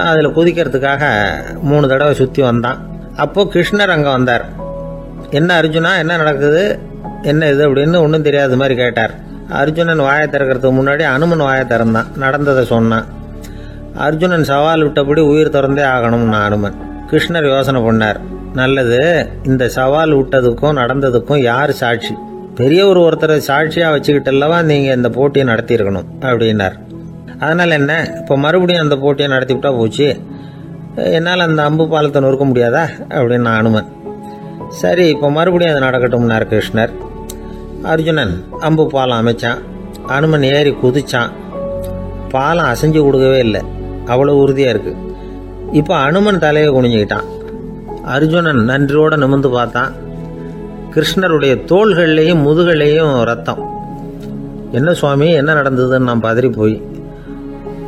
அதில் குதிக்கிறதுக்காக 3 தடவை சுற்றி வந்தான். அப்போ கிருஷ்ணர் அங்கே வந்தார். என்ன அர்ஜுனா, என்ன நடக்குது, என்ன இது அப்படின்னு ஒன்றும் தெரியாத மாதிரி கேட்டார். அர்ஜுனன் வாயை திறக்கிறதுக்கு முன்னாடி அனுமன் வாயை திறந்தான், நடந்ததை சொன்னான். அர்ஜுனன் சவால் விட்டபடி உயிர் திறந்தே ஆகணும்னா அனுமன். கிருஷ்ணர் யோசனை பண்ணார், நல்லது, இந்த சவால் விட்டதுக்கும் நடந்ததுக்கும் யார் சாட்சி? பெரியவர் ஒருத்தரை சாட்சியா வச்சுக்கிட்டல்லவா நீங்க இந்த போட்டியை நடத்தி இருக்கணும் அப்படின்னார். அதனால என்ன, இப்ப மறுபடியும் அந்த போட்டியை நடத்தி விட்டா போச்சு, என்னால் அந்த அம்பு பாலத்தை நொறுக்க முடியாதா அப்படின்னு அனுமன். சரி, இப்ப மறுபடியும் அது நடக்கட்டும்னார் கிருஷ்ணர். அர்ஜுனன் அம்பு பாலம் அமைச்சான். அனுமன் ஏறி குதிச்சான். பாலம் அசைஞ்சு கொடுக்கவே இல்லை, அவ்வளவு உறுதியா இருக்கு. இப்ப அனுமன் தலையை குனிஞ்சுக்கிட்டான். அர்ஜுனன் நன்றியோட நிமிர்ந்து பார்த்தான். கிருஷ்ணருடைய தோள்கள்லையும் முதுகள்லையும் ரத்தம். என்ன சுவாமி, என்ன நடந்ததுன்னு நான் பதறி போய்,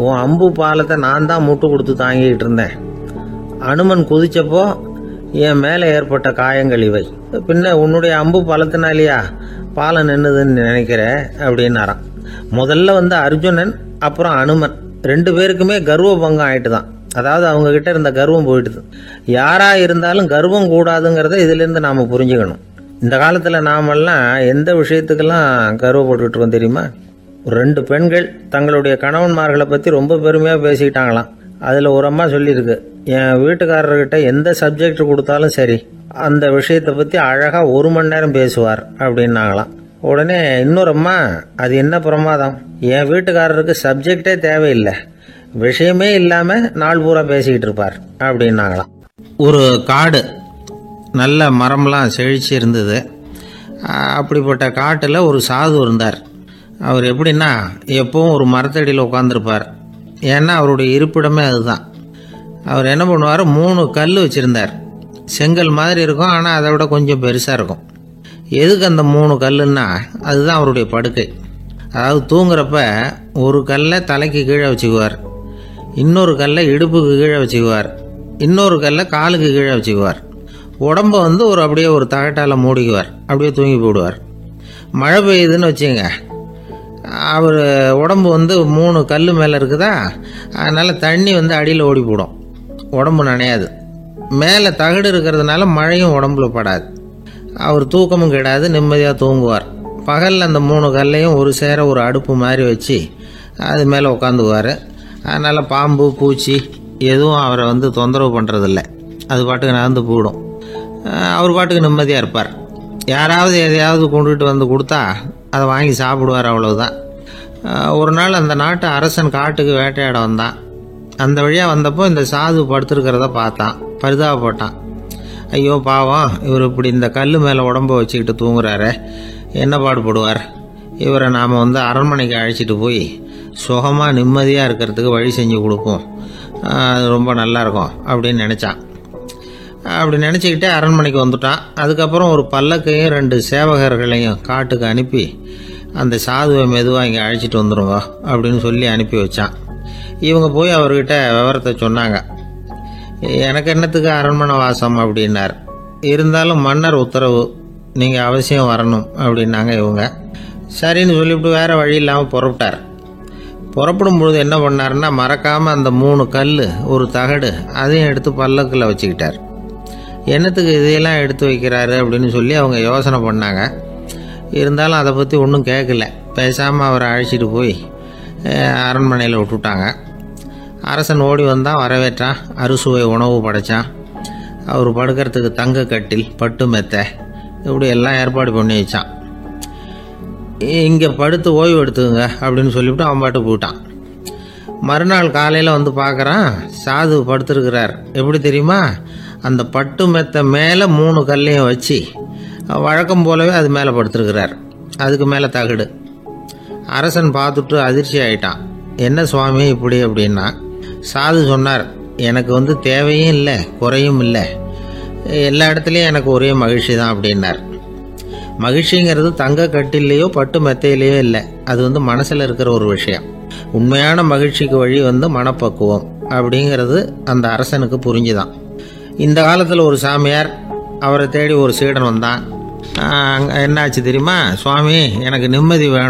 உன் அம்பு பாலத்தை நான் தான் முட்டு கொடுத்து தாங்கிட்டு இருந்தேன். அனுமன் குதிச்சப்போ என் மேலே ஏற்பட்ட காயங்கள் இவை. பின்ன உன்னுடைய அம்பு பாலத்தினாலேயா பாலம் நின்னுதுன்னு நினைக்கிற அப்படின்னாராம். முதல்ல வந்து அர்ஜுனன் அப்புறம் அனுமன் 2 பேருக்குமே கர்வ பங்கம் ஆயிட்டு தான். அதாவது அவங்க கிட்ட இருந்த கர்வம் போயிட்டுது. யாரா இருந்தாலும் கர்வம் கூடாதுங்கிறத இதுல இருந்து நாம புரிஞ்சுக்கணும். இந்த காலத்துல நாமெல்லாம் எந்த விஷயத்துக்கெல்லாம் கர்வப்பட்டுட்டு இருக்கோம் தெரியுமா? 2 பெண்கள் தங்களுடைய கணவன்மார்களை பத்தி ரொம்ப பெருமையா பேசிக்கிட்டாங்களாம். அதுல ஒரு அம்மா சொல்லியிருக்கு, என் வீட்டுக்காரர்கிட்ட எந்த சப்ஜெக்ட் கொடுத்தாலும் சரி அந்த விஷயத்தை பற்றி அழகாக 1 மணி நேரம் பேசுவார் அப்படின்னாங்களாம். உடனே இன்னொரு அம்மா, அது என்ன பிரமாதம், என் வீட்டுக்காரருக்கு சப்ஜெக்டே தேவையில்லை, விஷயமே இல்லாமல் நாள் பூரா பேசிக்கிட்டு இருப்பார் அப்படின்னாங்களாம். ஒரு காடு, நல்ல மரம்லாம் செழிச்சு இருந்தது. அப்படிப்பட்ட காட்டில் ஒரு சாது இருந்தார். அவர் எப்படின்னா எப்பவும் ஒரு மரத்தடியில் உட்காந்துருப்பார். ஏன்னா அவருடைய இருப்பிடமே அதுதான். அவர் என்ன பண்ணுவார், 3 கல் வச்சுருந்தார். செங்கல் மாதிரி இருக்கும், ஆனால் அதை விட கொஞ்சம் பெருசாக இருக்கும். எதுக்கு அந்த 3 கல்லுன்னா அதுதான் அவருடைய படுக்கை. அதாவது தூங்குறப்ப ஒரு கல்லை தலைக்கு கீழே வச்சுக்குவார், இன்னொரு கல்லை இடுப்புக்கு கீழே வச்சுக்குவார், இன்னொரு கல்லை காலுக்கு கீழே வச்சுக்குவார். உடம்பை அப்படியே ஒரு தகட்டால் மூடிக்குவார், அப்படியே தூங்கி போடுவார். மழை பெய்யுதுன்னு வச்சுங்க, அவர் உடம்பு 3 கல் மேலே இருக்குதா, அதனால் தண்ணி அடியில் ஓடி போடும், உடம்பு நனையாது. மேலே தகடு இருக்கிறதுனால மழையும் உடம்புல படாது. அவர் தூக்கமும் கிடாது, நிம்மதியாக தூங்குவார். பகலில் அந்த 3 கல்லையும் ஒரு சேர ஒரு அடுப்பு மாதிரி வச்சு அது மேலே உட்காந்துக்குவார். அதனால் பாம்பு பூச்சி எதுவும் அவரை தொந்தரவு பண்ணுறதில்ல, அது பாட்டுக்கு நடந்து போயிடும். அவர் பாட்டுக்கு நிம்மதியாக இருப்பார். யாராவது எதையாவது கொண்டுகிட்டு கொடுத்தா அதை வாங்கி சாப்பிடுவார், அவ்வளவுதான். ஒரு நாள் அந்த நாட்டு அரசன் காட்டுக்கு வேட்டையாட வந்தான். அந்த வழியாக வந்தப்போ இந்த சாது படுத்துருக்கிறத பார்த்தான், பரிதாபப்பட்டான். ஐயோ பாவம், இவர் இப்படி இந்த கல் மேலே உடம்ப வச்சுக்கிட்டு தூங்குறாரு, என்ன பாடுபடுவார், இவரை நாம் அரண்மனைக்கு அழைச்சிட்டு போய் சுகமாக நிம்மதியாக இருக்கிறதுக்கு வழி செஞ்சு கொடுப்போம், அது ரொம்ப நல்லாயிருக்கும் அப்படின்னு நினச்சான். அப்படி நினச்சிக்கிட்டே அரண்மனைக்கு வந்துட்டான். அதுக்கப்புறம் ஒரு பல்லக்கையும் 2 சேவகர்களையும் காட்டுக்கு அனுப்பி அந்த சாதுவை மெதுவாக இங்கே அழைச்சிட்டு வந்துடுங்க அப்படின்னு சொல்லி அனுப்பி வச்சான். இவங்க போய் அவர்கிட்ட விவரத்தை சொன்னாங்க. எனக்கு என்னத்துக்கு அரண்மனை வாசம் அப்படின்னார். இருந்தாலும் மன்னர் உத்தரவு, நீங்கள் அவசியம் வரணும் அப்படின்னாங்க இவங்க. சரின்னு சொல்லிவிட்டு வேறு வழி இல்லாமல் புறப்பட்டார். புறப்படும் பொழுது என்ன பண்ணாருன்னா, மறக்காமல் அந்த 3 கல் ஒரு தகடு அதையும் எடுத்து பல்லக்கில் வச்சுக்கிட்டார். என்னத்துக்கு இதையெல்லாம் எடுத்து வைக்கிறாரு அப்படின்னு சொல்லி அவங்க யோசனை பண்ணாங்க. இருந்தாலும் அதை பற்றி ஒன்றும் கேட்கல. பேசாமல் அவரை அழைச்சிட்டு போய் அரண்மனையில் விட்டுட்டாங்க. அரசன் ஓடி வந்தான், வரவேற்றான், அறுசுவை உணவு படைத்தான். அவர் படுக்கிறதுக்கு தங்க கட்டில், பட்டு மெத்தை, இப்படி எல்லாம் ஏற்பாடு பண்ணி வச்சான். இங்கே படுத்து ஓய்வு எடுத்துக்குங்க அப்படின்னு சொல்லிவிட்டு அவன் பாட்டு போயிட்டான். மறுநாள் காலையில் பார்க்குறான், சாது படுத்துருக்கிறார். எப்படி தெரியுமா, அந்த பட்டு மெத்தை மேலே 3 கல்லையும் வச்சு வழக்கம் போலவே அது மேலே படுத்துருக்கிறார். அதுக்கு மேலே தகடு. அரசன் பார்த்துட்டு அதிர்ச்சி ஆயிட்டான். என்ன சுவாமி இப்படி அப்படின்னா, சாது சொன்னார், எனக்கு தேவையும் இல்லை குறையும் இல்லை, எல்லா இடத்துலையும் எனக்கு ஒரே மகிழ்ச்சி தான் அப்படின்னார். மகிழ்ச்சிங்கிறது தங்க கட்டிலேயோ பட்டு மெத்தையிலேயோ இல்லை, அது மனசில் இருக்கிற ஒரு விஷயம். உண்மையான மகிழ்ச்சிக்கு வழி மனப்பக்குவம் அப்படிங்கிறது அந்த அரசனுக்கு புரிஞ்சுதான். இந்த காலத்தில் ஒரு சாமியார், அவரை தேடி ஒரு சீடன் வந்தான். என்னாச்சு தெரியுமா, சுவாமி எனக்கு நிம்மதி வேணும்